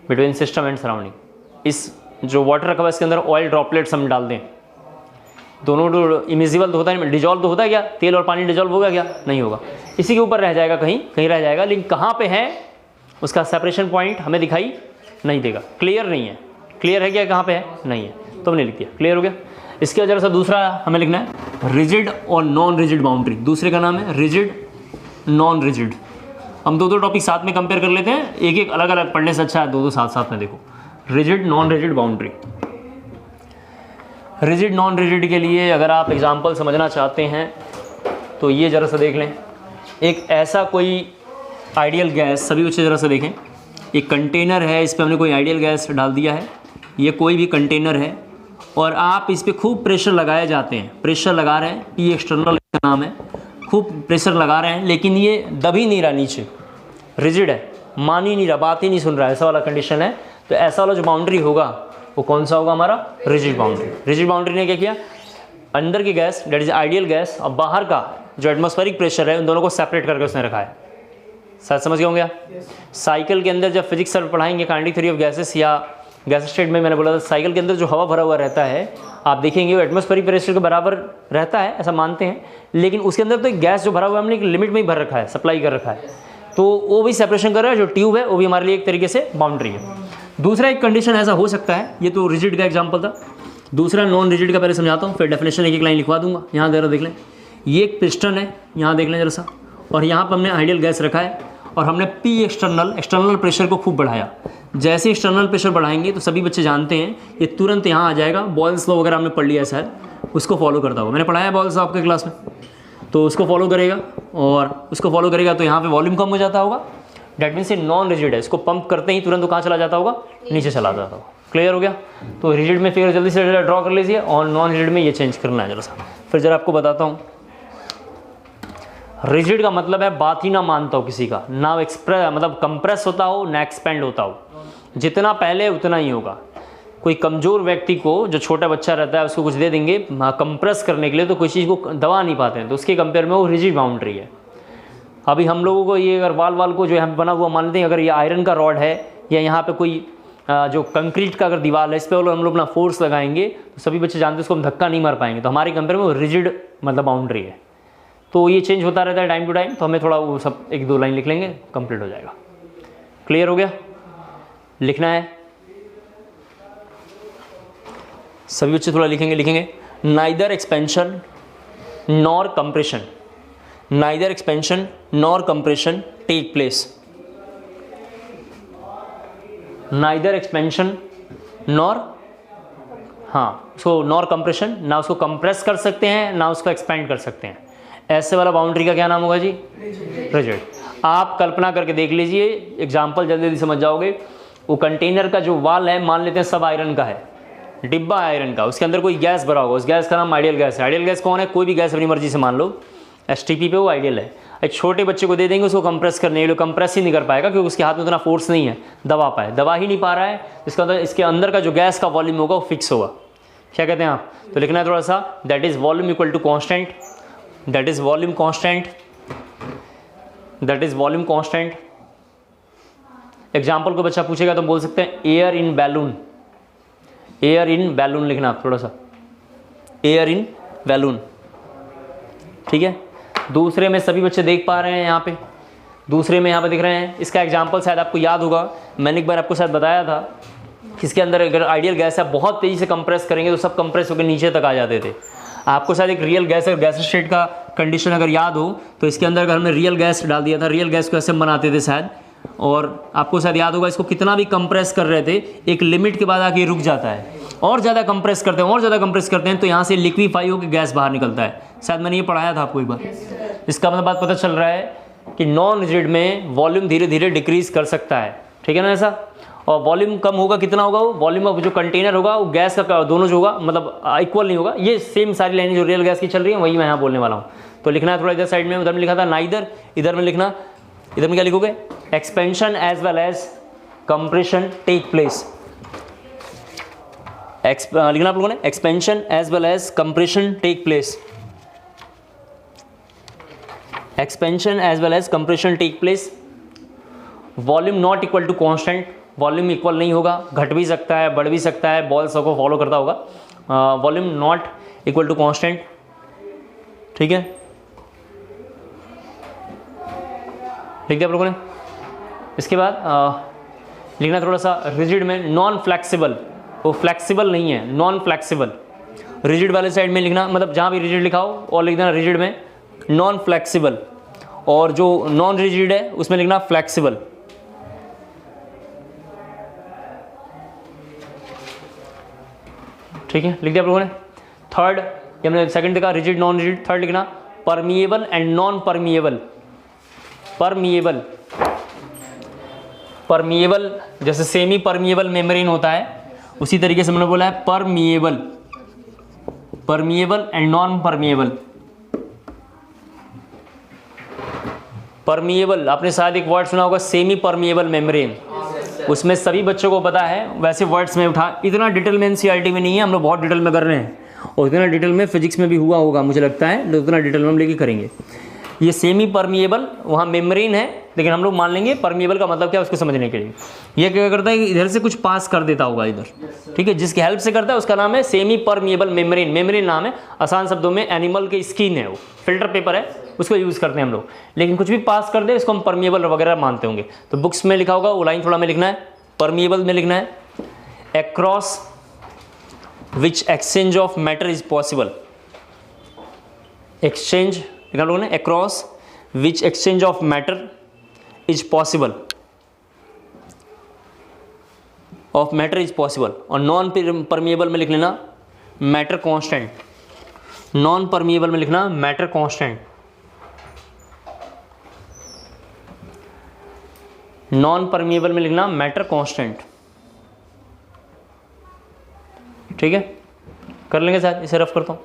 A: between system and surrounding. इस जो water रखा हुआ है इसके अंदर ऑयल ड्रॉपलेट्स हम डाल दें, दोनों तो इमिजिबल तो होता है, डिजॉल्व तो होता है क्या? तेल और पानी डिजॉल्व होगा क्या? नहीं होगा, इसी के ऊपर रह जाएगा, कहीं कहीं रह जाएगा, लेकिन कहाँ पे है उसका सेपरेशन पॉइंट हमें दिखाई नहीं देगा, क्लियर नहीं है। क्लियर है क्या कहाँ पे है? नहीं है, तो हमने लिख दिया। क्लियर हो गया? इसके जरा सा दूसरा हमें लिखना है रिजिड और नॉन रिजिड बाउंड्री। दूसरे का नाम है रिजिड, नॉन रिजिड। हम दो टॉपिक साथ में कंपेयर कर लेते हैं, एक एक अलग अलग पढ़ने से अच्छा है दो साथ साथ में देखो। Rigid, non rigid boundary. Rigid non rigid के लिए अगर आप एग्जांपल समझना चाहते हैं तो ये ज़रा सा देख लें। एक ऐसा कोई आइडियल गैस, सभी बच्चे ज़रा सा देखें, एक कंटेनर है, इस पर हमने कोई आइडियल गैस डाल दिया है, ये कोई भी कंटेनर है और आप इस पर खूब प्रेशर लगाए जाते हैं, प्रेशर लगा रहे हैं, ये एक्सटर्नल का नाम है, खूब प्रेशर लगा रहे हैं लेकिन ये दब ही नहीं रहा नीचे, रिजिड है, मान ही नहीं रहा, बात ही नहीं सुन रहा है, ऐसा वाला कंडीशन है। तो ऐसा वाला जो बाउंड्री होगा वो कौन सा होगा? हमारा रिजिड बाउंड्री। रिजिड बाउंड्री ने क्या किया? अंदर की gas that is ideal gas और बाहर का जो एटमॉस्फेरिक प्रेशर है उन दोनों को सेपरेट करके उसने रखा है। शायद समझ गए होंगे आप? साइकिल के अंदर जब फिजिक्स सर पढ़ाएंगे काइनेटिक थ्योरी ऑफ गैसेस या गैस स्टेट में, मैंने बोला था साइकिल के अंदर जो हवा भरा हुआ रहता है आप देखेंगे वो एटमॉस्फेरिक प्रेशर के बराबर रहता है, ऐसा मानते हैं, लेकिन उसके अंदर तो एक गैस जो भरा हुआ है हमने एक लिमिट में ही भर रखा है, सप्लाई कर रखा है, तो वो भी सेपरेशन कर रहा है। जो ट्यूब है वो भी हमारे लिए एक तरीके से बाउंड्री है। दूसरा एक कंडीशन ऐसा हो सकता है, ये तो रिजिड का एग्जाम्पल था, दूसरा नॉन रिजिड का पहले समझाता हूँ, फिर डेफिनेशन एक एक लाइन लिखवा दूंगा। यहाँ जरा देख लें, ये एक पिस्टन है, यहाँ देख लें जरा सा, और यहाँ पर हमने आइडियल गैस रखा है और हमने पी एक्सटर्नल प्रेशर को खूब बढ़ाया। जैसे एक्सटर्नल प्रेशर बढ़ाएंगे तो सभी बच्चे जानते हैं ये तुरंत यहाँ आ जाएगा, बॉयल्स लॉ वगैरह हमने पढ़ लिया है शायद, उसको फॉलो करता होगा, मैंने पढ़ाया है बॉयल्स लॉ आपके क्लास में, तो उसको फॉलो करेगा और उसको फॉलो करेगा तो यहाँ पे वॉल्यूम कम हो जाता होगा, डैट मीन्स ये नॉन रिजिड है, इसको पंप करते ही तुरंत वो कहाँ चला जाता होगा? नीचे चला जाता होगा। क्लियर हो गया? तो रिजिड में फिगर जल्दी से जरा ड्रॉ कर लीजिए और नॉन रिजिड में ये चेंज करना है जरा सा। फिर जरा आपको बताता हूँ, रिजिड का मतलब है बात ही ना मानता हो किसी का, ना मतलब कंप्रेस होता हो ना एक्सपेंड होता हो, जितना पहले उतना ही होगा। कोई कमज़ोर व्यक्ति को, जो छोटा बच्चा रहता है उसको कुछ दे देंगे कंप्रेस करने के लिए तो कोई चीज़ को दबा नहीं पाते हैं, तो उसके कंपेयर में वो रिजिड बाउंड्री है। अभी हम लोगों को ये अगर वाल को जो यहाँ बना हुआ मान लेते हैं, अगर ये आयरन का रॉड है या यहाँ पे कोई जो कंक्रीट का अगर दीवार है, इस पर हम लोग अपना फोर्स लगाएंगे तो सभी बच्चे जानते हैं उसको हम धक्का नहीं मार पाएंगे, तो हमारे कंपेयर में वो रिजिड मतलब बाउंड्री है। तो ये चेंज होता रहता है टाइम टू टाइम, तो हमें थोड़ा वो सब एक दो लाइन लिख लेंगे, कंप्लीट हो जाएगा। क्लियर हो गया? लिखना है सभी बच्चे, थोड़ा लिखेंगे। Neither expansion nor compression, neither expansion nor compression take place. Neither expansion nor, हाँ, सो नॉर कंप्रेशन, ना उसको कंप्रेस कर सकते हैं ना उसको एक्सपेंड कर सकते हैं। ऐसे वाला बाउंड्री का क्या नाम होगा जी? रिजिड। आप कल्पना करके देख लीजिए, एग्जाम्पल जल्दी समझ जाओगे। वो कंटेनर का जो वाल है मान लेते हैं सब आयरन का है, डिब्बा आयरन का, उसके अंदर कोई गैस भरा होगा, उस गैस का नाम आइडियल गैस है। आइडियल गैस कौन है? कोई भी गैस अपनी मर्जी से मान लो, STP पे वो आइडियल है। एक छोटे बच्चे को दे देंगे उसको कंप्रेस करने के लिए, कंप्रेस ही नहीं कर पाएगा क्योंकि उसके हाथ में उतना फोर्स नहीं है दबा ही नहीं पा रहा है, इसके अंदर का जो गैस का वॉल्यूम होगा वो फिक्स होगा। क्या कहते हैं आप? तो लिखना है थोड़ा सा, that is volume equal to constant, that is volume constant that is volume constant. Example को बच्चा पूछेगा तो बोल सकते हैं air in balloon, air in balloon लिखना आप थोड़ा सा, एयर इन बैलून, ठीक है। दूसरे में सभी बच्चे देख पा रहे हैं यहाँ पे, दूसरे में यहाँ पे दिख रहे हैं। इसका एग्जाम्पल शायद आपको याद होगा, मैंने एक बार आपको शायद बताया था, इसके अंदर अगर आइडियल गैस है बहुत तेज़ी से कंप्रेस करेंगे तो सब कंप्रेस होकर नीचे तक आ जाते थे। आपको शायद एक रियल गैस, अगर गैस स्टेट का कंडीशन अगर याद हो तो इसके अंदर अगर हमने रियल गैस डाल दिया था, रियल गैस को ऐसे हम बनाते थे शायद, और आपको शायद याद होगा इसको कितना भी कंप्रेस कर रहे थे एक लिमिट के बाद आके रुक जाता है, और ज़्यादा कंप्रेस करते हैं और ज़्यादा कंप्रेस करते हैं तो यहाँ से लिक्विफाई होकर गैस बाहर निकलता है। शायद मैंने ये पढ़ाया था आपको एक बार। इसका मतलब बात पता चल रहा है कि नॉन रिजिड में वॉल्यूम धीरे धीरे डिक्रीज कर सकता है, ठीक है ना ऐसा। और वॉल्यूम कम होगा, कितना होगा वो वॉल्यूम ऑफ जो कंटेनर होगा वो गैस का दोनों जो होगा मतलब इक्वल नहीं होगा। ये सेम सारी लाइनें जो रियल गैस की चल रही है वही मैं यहाँ बोलने वाला हूँ। तो लिखना है थोड़ा इधर साइड में, उधर में लिखा था नाइदर, इधर में लिखना, इधर में क्या लिखोगे, expansion as well as compression take place. लिखना आप लोगों ने, expansion as well as compression take place, expansion as well as compression take place. Volume not equal to constant, volume equal नहीं होगा, घट भी सकता है बढ़ भी सकता है, बॉल्स को फॉलो करता होगा। Volume not equal to constant, ठीक है, लिख दिया आप लोगों ने। इसके बाद लिखना थोड़ा सा रिजिड में नॉन फ्लेक्सिबल, वो फ्लेक्सिबल नहीं है, नॉन फ्लेक्सिबल। रिजिड वाले साइड में लिखना, मतलब जहाँ भी रिजिड लिखा हो और लिख देना रिजिड में नॉन फ्लेक्सिबल, और जो नॉन रिजिड है उसमें लिखना फ्लेक्सिबल। ठीक है, लिख दिया आप लोगों ने। थर्ड, ये हमने सेकंड देखा रिजिड नॉन रिजिड। थर्ड लिखना permeable and non permeable. Permeable, permeable जैसे सेमी परमिएबल मेम्ब्रेन होता है उसी तरीके से मैंने बोला है permeable, permeable and non permeable. Permeable आपने शायद एक वर्ड सुना होगा सेमी परमिएबल मेम्ब्रेन, उसमें सभी बच्चों को पता है। वैसे वर्ड्स में उठा, इतना डिटेल में एनसीईआरटी में नहीं है, हम लोग बहुत डिटेल में कर रहे हैं, और इतना डिटेल में फिजिक्स में भी हुआ होगा मुझे लगता है, तो उतना डिटेल में हम लेके करेंगे। ये सेमी परमिएबल वहाँ मेम्ब्रेन है, लेकिन हम लोग मान लेंगे परमिएबल का मतलब क्या है उसको समझने के लिए। ये क्या करता है कि इधर से कुछ पास कर देता होगा इधर, ठीक है, जिसकी हेल्प से करता है उसका नाम है सेमी परमिएबल मेम्ब्रेन। मेम्ब्रेन नाम है, आसान शब्दों में एनिमल की स्किन है, वो फिल्टर पेपर है, उसको यूज़ करते हैं हम लोग। लेकिन कुछ भी पास कर दे इसको हम परमिएबल वगैरह मानते होंगे। तो बुक्स में लिखा होगा वो लाइन थोड़ा में लिखना है, परमिएबल में लिखना है across which exchange of matter is possible. Exchange लिखा लोगों ने, across which exchange of matter is possible, of matter is possible. और नॉन परमिएबल में लिख लेना मैटर कांस्टेंट, नॉन परमिएबल में लिखना मैटर कांस्टेंट, नॉन परमिएबल में लिखना मैटर कांस्टेंट। ठीक है, कर लेंगे शायद, इसे रफ करता हूँ,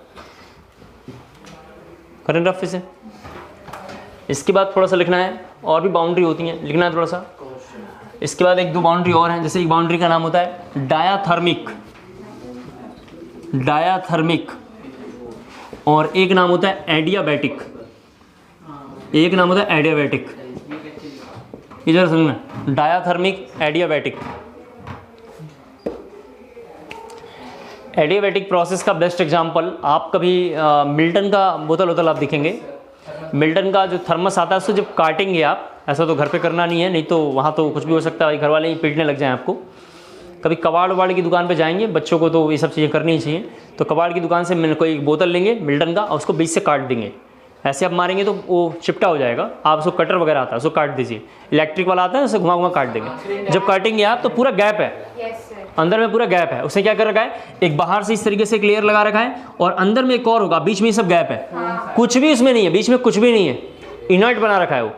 A: करें रफ इसे। इसके बाद थोड़ा सा लिखना है, और भी बाउंड्री होती हैं, लिखना है थोड़ा सा। इसके बाद एक दो बाउंड्री और हैं, जैसे एक बाउंड्री का नाम होता है डायाथर्मिक, डायाथर्मिक, और एक नाम होता है एडियाबैटिक, एक नाम होता है एडियाबैटिक। इधर सुनना, डायाथर्मिक, एडियाबैटिक। एडियाबैटिक प्रोसेस का बेस्ट एग्जांपल आप कभी मिल्टन का बोतल आप दिखेंगे, मिल्टन का जो थर्मस आता है उसको जब काटेंगे आप, ऐसा तो घर पे करना नहीं है, नहीं तो वहाँ तो कुछ भी हो सकता है, घर वाले ही पीटने लग जाएं आपको। कभी कबाड़ वाड़ की दुकान पे जाएंगे, बच्चों को तो ये सब चीज़ें करनी ही चाहिए। तो कबाड़ की दुकान से कोई बोतल लेंगे मिल्टन का और उसको बीच से काट देंगे, ऐसे आप मारेंगे तो वो चिपटा हो जाएगा। आप उसको कटर वगैरह आता है उसको काट दीजिए, इलेक्ट्रिक वाला आता है उसे घुमा घुमा काट देंगे। जब काटेंगे आप तो पूरा गैप है, अंदर में पूरा गैप है। उसने क्या कर रखा है, एक बाहर से इस तरीके से एक लेयर लगा रखा है और अंदर में एक और होगा, बीच में सब गैप है, कुछ भी उसमें नहीं है, बीच में कुछ भी नहीं है, इनर्ट बना रखा है वो।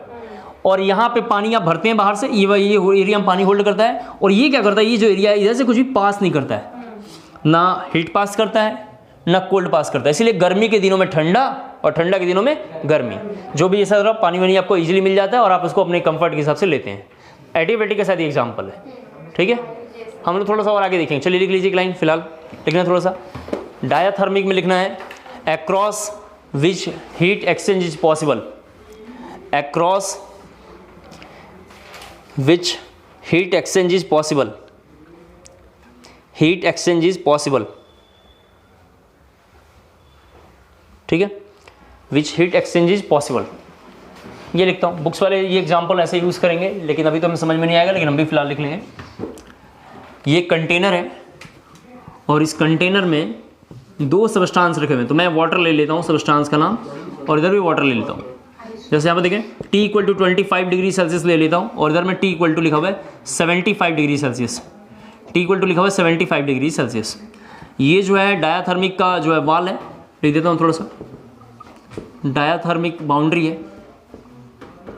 A: और यहाँ पे पानी आप भरते हैं बाहर से, ये एरिया में पानी होल्ड करता है, और ये क्या करता है, ये जो एरिया है इधर से कुछ भी पास नहीं करता है, ना हीट पास करता है ना कोल्ड पास करता है। इसीलिए गर्मी के दिनों में ठंडा और ठंडा के दिनों में गर्मी, जो भी ऐसा पानी वानी आपको इजीली मिल जाता है और आप उसको अपने कंफर्ट के हिसाब से लेते हैं। एडियाबैटिक के साथ ये एग्जाम्पल है, ठीक है। हम लोग थोड़ा सा और आगे देखेंगे, चलिए लिख लीजिए एक लाइन फिलहाल, लिखना थोड़ा सा। डायाथर्मिक में लिखना है across which heat exchange is possible, across which heat exchange is possible, heat exchange is possible, ठीक है, which heat exchange is possible, ये लिखता हूँ। बुक्स वाले ये एग्जाम्पल ऐसे यूज़ करेंगे, लेकिन अभी तो हमें समझ में नहीं आएगा, लेकिन हम भी फिलहाल लिख लेंगे। ये कंटेनर है और इस कंटेनर में दो सबस्टांस रखे हुए हैं, तो मैं वाटर ले लेता हूँ सबस्टांस का नाम, और इधर भी वाटर ले लेता हूँ। जैसे यहाँ पर देखें T = 25 डिग्री सेल्सियस ले लेता हूँ, और इधर में T = लिखा हुआ है 75 डिग्री सेल्सियस, T = लिखा हुआ है 75 डिग्री सेल्सियस। ये जो है डायाथर्मिक का जो है वाल है, लिख देता हूँ थोड़ा सा, डायाथर्मिक बाउंड्री है,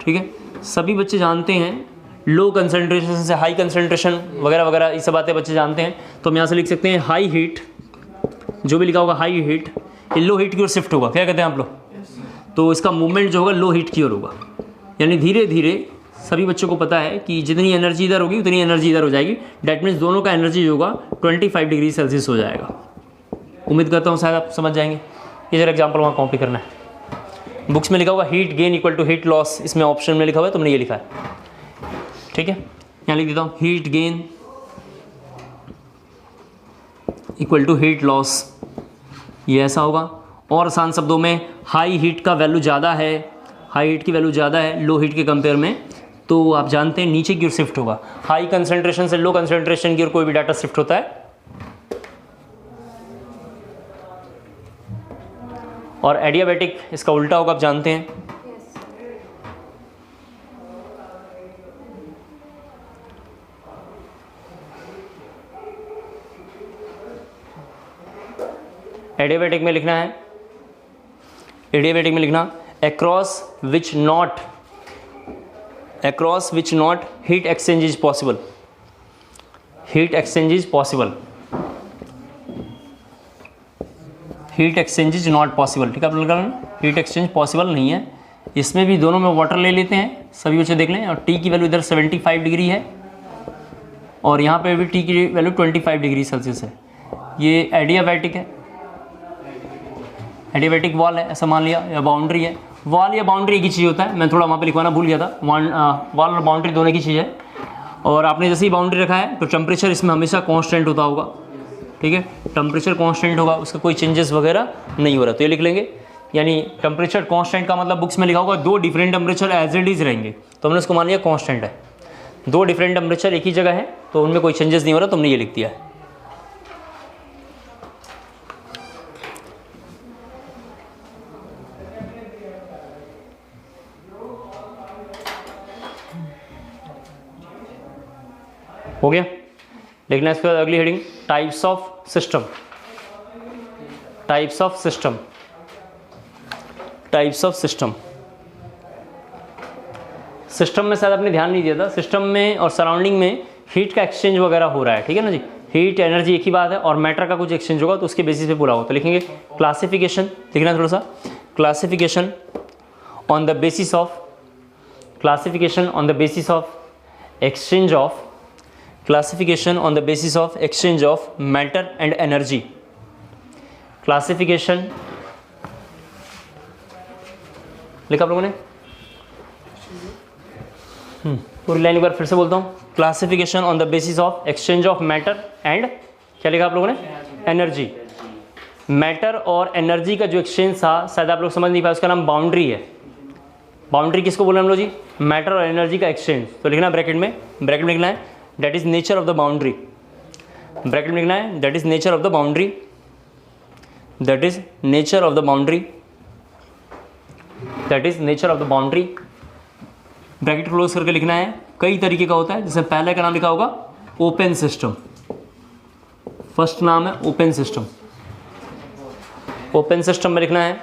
A: ठीक है। सभी बच्चे जानते हैं लो कंसंट्रेशन से हाई कंसंट्रेशन वगैरह वगैरह, ये सब बातें बच्चे जानते हैं। तो हम यहाँ से लिख सकते हैं हाई हीट, जो भी लिखा होगा हाई हीट, ये लो हीट की ओर शिफ्ट होगा, क्या कहते हैं आप लोग, तो इसका मूवमेंट जो होगा लो हीट की ओर होगा। यानी धीरे धीरे सभी बच्चों को पता है कि जितनी एनर्जी इधर होगी उतनी एनर्जी इधर हो जाएगी। डैट मीन्स दोनों का एनर्जी जो होगा 25 डिग्री सेल्सियस हो जाएगा। उम्मीद करता हूँ शायद आप समझ जाएंगे। ये जरा एग्जाम्पल वहाँ कॉपी करना है। बुक्स में लिखा होगा हीट गेन = हीट लॉस, इसमें ऑप्शन में लिखा हुआ है, तुमने ये लिखा है, ठीक है। यहाँ लिख देता हूँ हीट गेन = हीट लॉस, ये ऐसा होगा। और आसान शब्दों में हाई हीट का वैल्यू ज़्यादा है, हाई हीट की वैल्यू ज़्यादा है लो हीट के कंपेयर में, तो आप जानते हैं नीचे की ओर शिफ्ट होगा। हाई कंसंट्रेशन से लो कंसंट्रेशन की ओर कोई भी डाटा शिफ्ट होता है। और एडियाबैटिक इसका उल्टा होगा, आप जानते हैं। एडियाबैटिक में लिखना है, एडियाबैटिक में लिखना across which not heat exchange is possible, heat exchange is possible, heat exchange is not possible, ठीक है। आप लोग हीट एक्सचेंज पॉसिबल नहीं है। इसमें भी दोनों में वाटर ले लेते हैं, सभी बच्चे देख लें। और टी की वैल्यू इधर 75 डिग्री है और यहाँ पे भी टी की वैल्यू 25 डिग्री सेल्सियस है। ये एडियाबैटिक है, एडियाबैटिक वॉल है ऐसा मान लिया, या बाउंड्री है। वॉल या बाउंड्री एक ही चीज़ होता है, मैं थोड़ा वहाँ पे लिखवाना भूल गया था। वॉल और बाउंड्री दोनों की चीज़ है। और आपने जैसे ही बाउंड्री रखा है तो टेम्परेचर इसमें हमेशा कांस्टेंट होता होगा, ठीक है। टेम्परेचर कांस्टेंट होगा, उसका कोई चेंजेस वगैरह नहीं हो रहा, तो ये लिख लेंगे। यानी टेम्परेचर कांस्टेंट का मतलब बुक्स में लिखा होगा दो different temperature as it is रहेंगे, तो हमने उसको मान लिया कांस्टेंट है। दो डिफरेंट टेम्परेचर एक ही जगह है तो उनमें कोई चेंजेस नहीं हो रहा, तो हमने ये लिख दिया है। हो गया। देखना इसके बाद अगली heading types of system, types of system, types of system. System में शायद आपने ध्यान नहीं दिया था, सिस्टम में और सराउंडिंग में हीट का एक्सचेंज वगैरह हो रहा है, ठीक है ना जी। हीट एनर्जी एक ही बात है, और मैटर का कुछ एक्सचेंज होगा तो उसके बेसिस पे पूरा होगा। तो लिखेंगे क्लासिफिकेशन, लिखना थोड़ा सा, classification on the basis of, classification on the basis of exchange of, classification on the basis of exchange of matter and energy, classification लिखा आप लोगों ने, पूरी लाइन एक बार फिर से बोलता हूँ। Classification on the basis of exchange of matter and, क्या लिखा आप लोगों ने, एनर्जी। मैटर और एनर्जी का जो एक्सचेंज था शायद आप लोग समझ नहीं पाए, उसका नाम बाउंड्री है। बाउंड्री किसको बोला हम लोग जी, मैटर और एनर्जी का एक्सचेंज। तो लिखना ब्रैकेट में लिखना है that is nature of the boundary, bracket में लिखना है that is nature of the boundary, that is nature of the boundary, that is nature of the boundary। Bracket close करके लिखना है। कई तरीके का होता है, जैसे पहले का नाम लिखा होगा ओपन सिस्टम, फर्स्ट नाम है ओपन सिस्टम। ओपन सिस्टम में लिखना है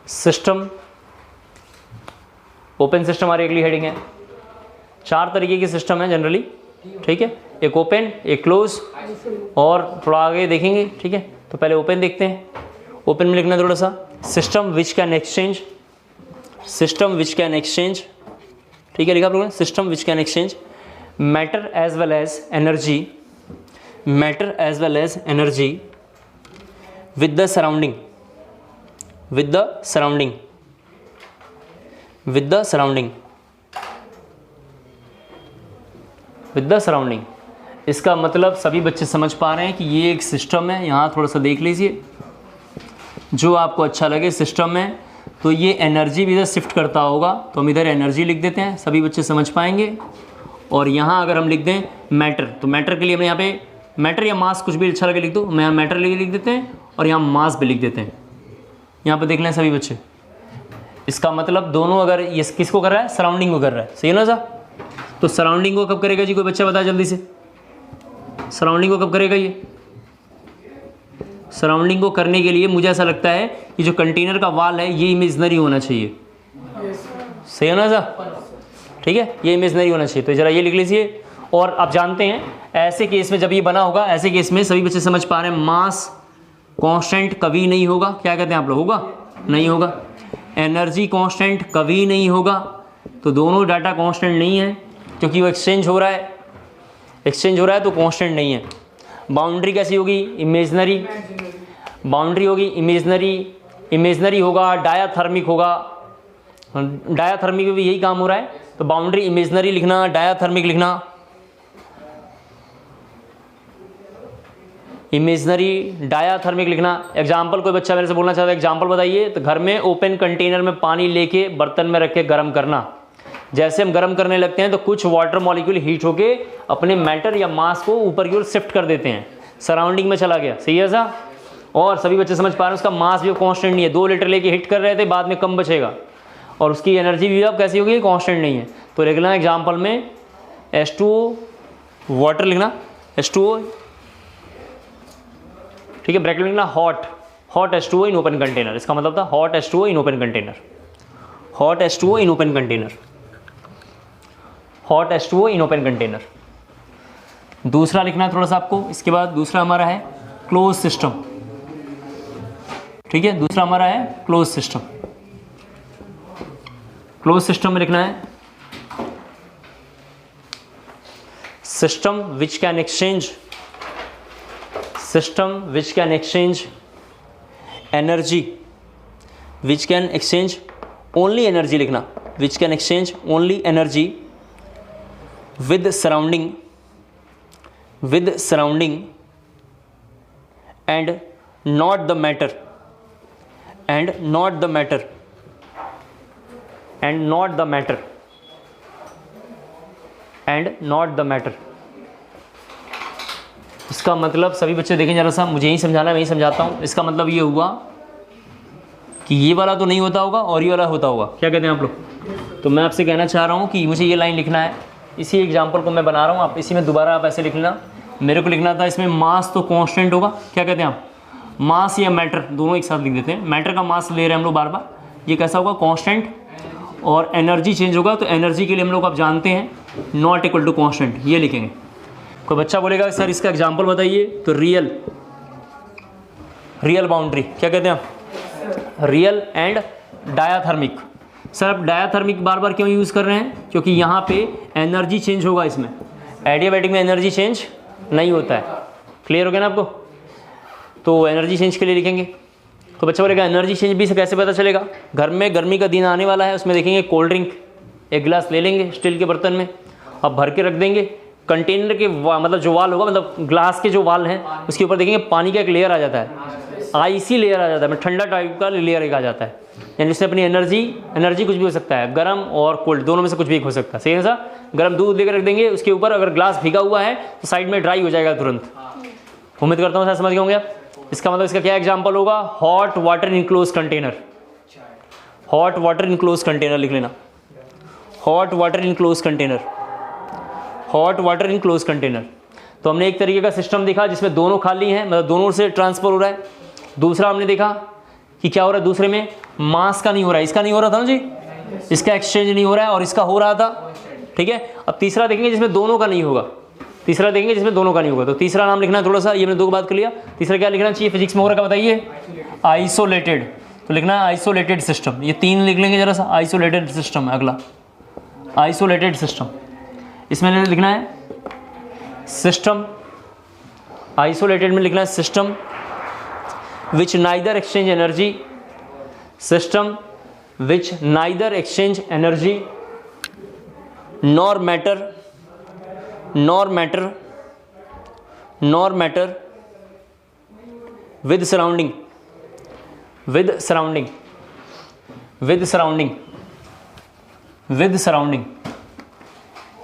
A: सिस्टम, ओपन सिस्टम हमारी अगली हेडिंग है। चार तरीके के सिस्टम है जनरली, ठीक है, एक ओपन, एक क्लोज, और थोड़ा आगे देखेंगे, ठीक है। तो पहले ओपन देखते हैं। ओपन में लिखना थोड़ा सा system which can exchange, system which can exchange, ठीक है, लिखा आप लोगों ने, system which can exchange matter as well as energy, matter as well as energy with the surrounding, with the surrounding, with the surrounding, with the surrounding. इसका मतलब सभी बच्चे समझ पा रहे हैं कि ये एक सिस्टम है। यहाँ थोड़ा सा देख लीजिए, जो आपको अच्छा लगे सिस्टम में, तो ये एनर्जी भी इधर शिफ्ट करता होगा, तो हम इधर एनर्जी लिख देते हैं, सभी बच्चे समझ पाएंगे। और यहाँ अगर हम लिख दें मैटर, तो मैटर के लिए हम यहाँ पे मैटर या मास कुछ भी अच्छा लगे लिख दो, हम यहाँ मैटर लिख देते हैं और यहाँ मास भी लिख देते हैं। यहाँ पे देख लें सभी बच्चे, इसका मतलब दोनों अगर ये किसको कर रहा है, सराउंडिंग को कर रहा है, सही है ना साहब। तो सराउंडिंग को कब करेगा जी, कोई बच्चा बताए जल्दी से, सराउंडिंग को कब करेगा ये। सराउंडिंग को करने के लिए मुझे ऐसा लगता है कि जो कंटेनर का वाल है ये इमेजनरी होना चाहिए, सही है ना साहब, ठीक है, ये इमेजनरी होना चाहिए। तो ज़रा ये लिख लीजिए। और आप जानते हैं ऐसे केस में जब ये बना होगा, ऐसे केस में सभी बच्चे समझ पा रहे हैं, मास कांस्टेंट कभी नहीं होगा। क्या कहते हैं आप लोग, होगा नहीं होगा। एनर्जी कांस्टेंट कभी नहीं होगा। तो दोनों डाटा कांस्टेंट नहीं है क्योंकि वो एक्सचेंज हो रहा है, एक्सचेंज हो रहा है तो कांस्टेंट नहीं है। बाउंड्री कैसी होगी, इमेजनरी बाउंड्री होगी, इमेजनरी इमेजनरी होगा, डायाथर्मिक होगा। डायाथर्मिक में भी यही काम हो रहा है, तो बाउंड्री इमेजनरी लिखना, डायाथर्मिक लिखना, इमेजनरी डायाथर्मिक लिखना। एग्जाम्पल कोई बच्चा मेरे से बोलना चाहता है, एग्जाम्पल बताइए। तो घर में ओपन कंटेनर में पानी लेके बर्तन में रख के गर्म करना। जैसे हम गर्म करने लगते हैं तो कुछ वाटर मॉलिक्यूल हीट होके अपने मैटर या मास को ऊपर की ओर शिफ्ट कर देते हैं, सराउंडिंग में चला गया, सही है सा। और सभी बच्चे समझ पा रहे हैं उसका मास भी कांस्टेंट नहीं है। 2 लीटर लेके हिट कर रहे थे, बाद में कम बचेगा, और उसकी एनर्जी भी अब कैसी होगी, कांस्टेंट नहीं है। तो लिखना एग्जाम्पल में H2O वाटर लिखना, H2O, ठीक है, ब्रैकेट में लिखना hot H2O in open container. इसका मतलब था hot H2O in open container, hot H2O in open container, hot H2O in open container. दूसरा लिखना है थोड़ा सा आपको। इसके बाद दूसरा हमारा है क्लोज सिस्टम, ठीक है, दूसरा हमारा है क्लोज सिस्टम। क्लोज सिस्टम में लिखना है system which can exchange, system which can exchange energy, which can exchange only energy लिखना, which can exchange only energy with surrounding and not the matter, and not the matter, and not the matter, and not the matter। इसका मतलब सभी बच्चे देखें जरा सा, मुझे यही समझाना है, मैं ही समझाता हूँ। इसका मतलब ये हुआ कि ये वाला तो नहीं होता होगा और ये वाला होता होगा। क्या कहते हैं आप लोग। तो मैं आपसे कहना चाह रहा हूँ कि मुझे ये लाइन लिखना है, इसी एग्जाम्पल को मैं बना रहा हूँ, आप इसी में दोबारा आप ऐसे लिख लेना। मेरे को लिखना था इसमें मास तो कांस्टेंट होगा, क्या कहते हैं आप, मास या मैटर दोनों एक साथ लिख देते हैं। मैटर का मास ले रहे हैं हम लोग बार बार, ये कैसा होगा, कांस्टेंट। और एनर्जी चेंज होगा, तो एनर्जी के लिए हम लोग आप जानते हैं नॉट इक्वल टू कांस्टेंट, ये लिखेंगे। कोई बच्चा बोलेगा सर इसका एग्जाम्पल बताइए, तो रियल बाउंड्री, क्या कहते हैं आप, रियल एंड डायाथर्मिक। सर आप डायाथर्मिक बार बार क्यों यूज़ कर रहे हैं, क्योंकि यहाँ पे एनर्जी चेंज होगा, इसमें एडियाबैटिक में एनर्जी चेंज नहीं होता है। क्लियर हो गया ना आपको। तो एनर्जी चेंज के लिए लिखेंगे। तो बच्चा बोलेगा एनर्जी चेंज भी से कैसे पता चलेगा। घर में गर्मी का दिन आने वाला है, उसमें देखेंगे कोल्ड ड्रिंक एक गिलास ले लेंगे स्टील के बर्तन में, अब भर के रख देंगे। कंटेनर के मतलब जो वाल होगा, मतलब ग्लास के जो वाल हैं उसके ऊपर देखेंगे पानी का एक लेयर आ जाता है, आईसी लेयर आ जाता है, ठंडा टाइप का लेयर एक आ जाता है। यानी उससे अपनी एनर्जी कुछ भी हो सकता है, गर्म और कोल्ड दोनों में से कुछ भी एक हो सकता है, सही है सा। गर्म दूध लेकर रख देंगे, उसके ऊपर अगर ग्लास भीगा हुआ है तो साइड में ड्राई हो जाएगा तुरंत। उम्मीद करता हूँ सर समझ गए होंगे आप। इसका मतलब इसका क्या एग्जाम्पल होगा, hot water in close container, hot water in close container लिख लेना, hot water in close container, hot water in close container. तो हमने एक तरीके का सिस्टम देखा जिसमें दोनों खाली हैं, मतलब दोनों से ट्रांसफर हो रहा है। दूसरा हमने देखा कि क्या हो रहा है, दूसरे में मास का नहीं हो रहा है, इसका नहीं हो रहा था ना जी, इसका एक्सचेंज नहीं हो रहा है और इसका हो रहा था, ठीक है। अब तीसरा देखेंगे जिसमें दोनों का नहीं होगा, तीसरा देखेंगे जिसमें दोनों का नहीं होगा। तो तीसरा नाम लिखना है थोड़ा सा, ये मैंने 2 बात कर लिया। तीसरा क्या लिखना चाहिए फिजिक्स में हो रहा का बताइए, आइसोलेटेड। तो लिखना है आइसोलेटेड सिस्टम, ये 3 लिख लेंगे जरा सा। आइसोलेटेड सिस्टम है अगला, आइसोलेटेड सिस्टम। इसमें लिखना है सिस्टम, आइसोलेटेड में लिखना है system which neither exchange energy, system which neither exchange energy nor matter nor matter with surrounding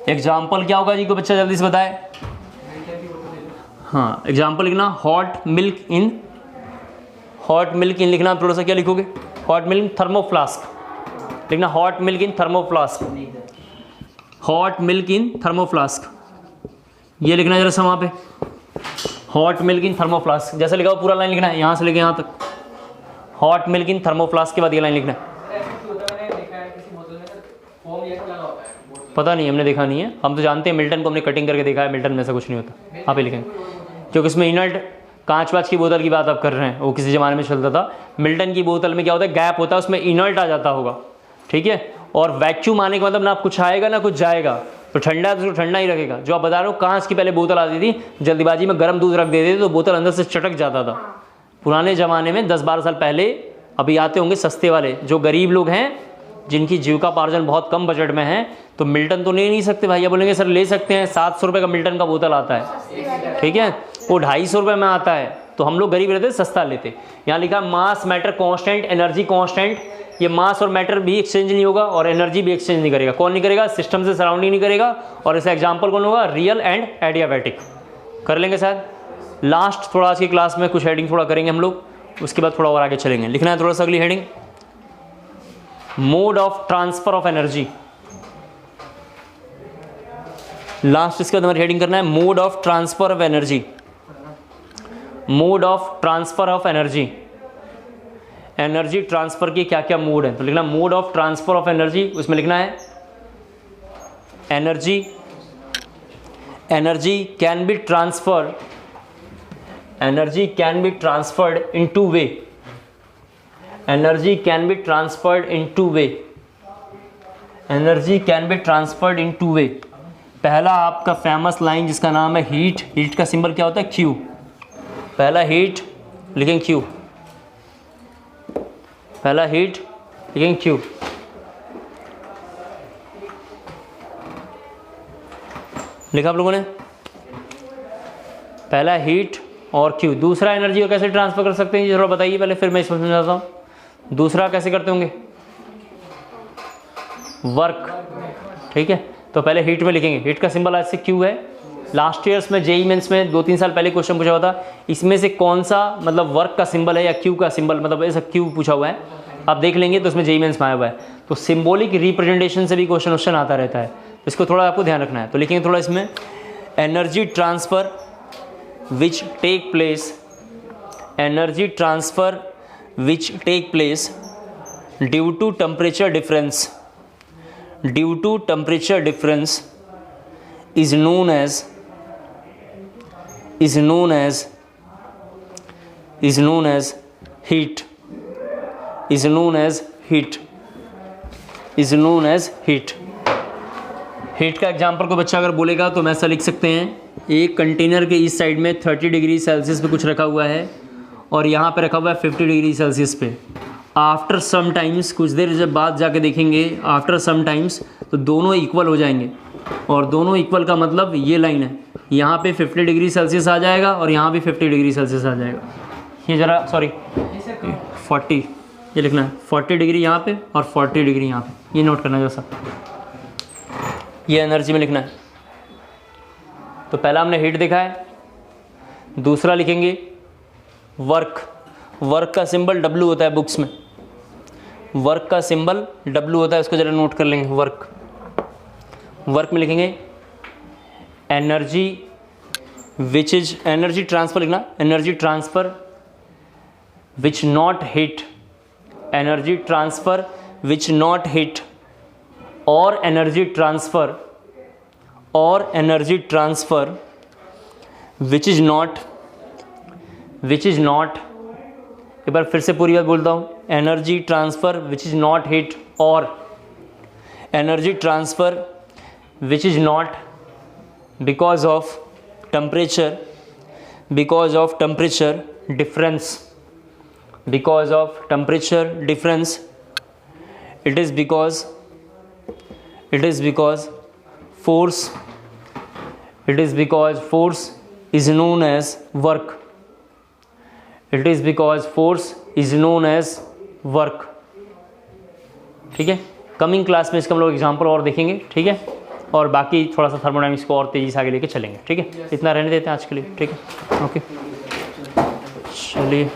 A: example क्या होगा जी को बच्चा जल्दी से बताए। हाँ एग्जाम्पल लिखना हॉट मिल्क इन लिखना, थोड़ा सा क्या लिखोगे, हॉट मिल्क थर्मोफ्लास्क लिखना, हॉट मिल्क इन थर्मोफ्लास्क, ये लिखना है जरा सा वहाँ पे, हॉट मिल्क इन थर्मोफ्लास्क जैसे लिखा हो पूरा लाइन लिखना है यहाँ से लेके यहाँ तक, हॉट मिल्क इन थर्मोफ्लास्क के बाद ये लाइन लिखना है। पता नहीं, हमने देखा नहीं है, हम तो जानते हैं मिल्टन को, हमने कटिंग करके देखा है, मिल्टन में ऐसा कुछ नहीं होता। यहाँ पे लिखेंगे क्योंकि इसमें इनर्ट कांच वाच की बोतल की बात आप कर रहे हैं, वो किसी ज़माने में चलता था। मिल्टन की बोतल में क्या होता है, गैप होता है, उसमें इनर्ट आ जाता होगा, ठीक है। और वैक्यूम आने का मतलब ना कुछ आएगा ना कुछ जाएगा, तो ठंडा तो ठंडा ही रखेगा। जो आप बता रहे हो कांच की पहले बोतल आती थी, जल्दीबाजी में गर्म दूध रख देते थे तो बोतल अंदर से चटक जाता था। पुराने ज़माने में 10-12 साल पहले, अभी आते होंगे सस्ते वाले, जो गरीब लोग हैं जिनकी जीविकापार्जन बहुत कम बजट में है, तो मिल्टन तो ले नहीं सकते भाई, या बोलेंगे सर ले सकते हैं, 700 रुपये का मिल्टन का बोतल आता है, ठीक है, वो 250 रुपये में आता है, तो हम लोग गरीब रहते सस्ता लेते। यहाँ लिखा मास मैटर कांस्टेंट, एनर्जी कांस्टेंट, ये मास और मैटर भी एक्सचेंज नहीं होगा और एनर्जी भी एक्सचेंज नहीं करेगा। कौन नहीं करेगा, सिस्टम से सराउंडिंग नहीं करेगा। और इसका एग्जाम्पल कौन होगा, रियल एंड एडियाबैटिक। कर लेंगे शायद लास्ट, थोड़ा आज की क्लास में कुछ हेडिंग थोड़ा करेंगे हम लोग, उसके बाद थोड़ा और आगे चलेंगे। लिखना है थोड़ा सा अगली heading, mode of transfer of energy. Last इसके बाद हमारी हेडिंग करना है mode of transfer of energy. Mode of transfer of energy, energy transfer की क्या क्या मोड है, तो लिखना mode of transfer of energy. उसमें लिखना है energy can be transferred, energy can be transferred in two way, energy can be transferred in two way, energy can be transferred in two way. पहला आपका famous line जिसका नाम है heat, heat का symbol क्या होता है, क्यू। पहला हीट लिखेंगे क्यू, पहला हीट लिखेंगे क्यू। लिखा आप लोगों ने, पहला हीट और क्यू। दूसरा एनर्जी को कैसे ट्रांसफर कर सकते हैं ये थोड़ा बताइए पहले, फिर मैं इसमें समझाता हूँ। दूसरा कैसे करते होंगे, वर्क, ठीक है। तो पहले हीट में लिखेंगे, हीट का सिंबल ऐसे क्यू है। लास्ट ईयर्स में जेईई मेंस में 2-3 साल पहले क्वेश्चन पूछा हुआ था, इसमें से कौन सा मतलब वर्क का सिंबल है या क्यू का सिंबल, मतलब ऐसा क्यू पूछा हुआ है, आप देख लेंगे तो उसमें जेईई मेंस में आया हुआ है। तो सिंबॉलिक रिप्रेजेंटेशन से भी क्वेश्चन आता रहता है, इसको थोड़ा आपको ध्यान रखना है। तो लिखेंगे थोड़ा इसमें, energy transfer which take place, energy transfer which take place due to temperature difference, due to temperature difference is known as heat, is known as heat, is known as heat। Heat का example को बच्चा अगर बोलेगा तो हम ऐसा लिख सकते हैं, एक कंटेनर के इस साइड में 30 डिग्री सेल्सियस पे कुछ रखा हुआ है और यहाँ पे रखा हुआ है 50 डिग्री सेल्सियस पे। आफ्टर सम टाइम्स, कुछ देर जब बाद जाके देखेंगे, आफ्टर सम टाइम्स तो दोनों इक्वल हो जाएंगे। और दोनों इक्वल का मतलब ये लाइन है, यहाँ पे 50 डिग्री सेल्सियस आ जाएगा और यहाँ भी 50 डिग्री सेल्सियस आ जाएगा। ये ज़रा सॉरी 40, ये लिखना है 40 डिग्री यहाँ पे और 40 डिग्री यहाँ पे, ये नोट करना जैसा, ये एनर्जी में लिखना है। तो पहला हमने हीट देखा है, दूसरा लिखेंगे वर्क। वर्क का सिंबल W होता है बुक्स में, वर्क का सिंबल W होता है, इसको ज़रा नोट कर लेंगे। वर्क, वर्क में लिखेंगे energy which is, energy transfer लिखना, energy transfer which not heat, energy transfer which not heat, और एनर्जी ट्रांसफर, और energy transfer which is not, एक बार फिर से पूरी बात बोलता हूँ, energy transfer which is not heat, और energy transfer which is not because of temperature, because of temperature difference, because of temperature difference, it is because force, it is because force is known as work, it is because force is known as work. ठीक है, coming class में इसका हम लोग example और देखेंगे। ठीक है, और बाकी थोड़ा सा थर्मोडायनामिक्स को और तेज़ी से आगे लेके चलेंगे। ठीक है, इतना रहने देते हैं आज के लिए। ठीक है, ओके, चलिए।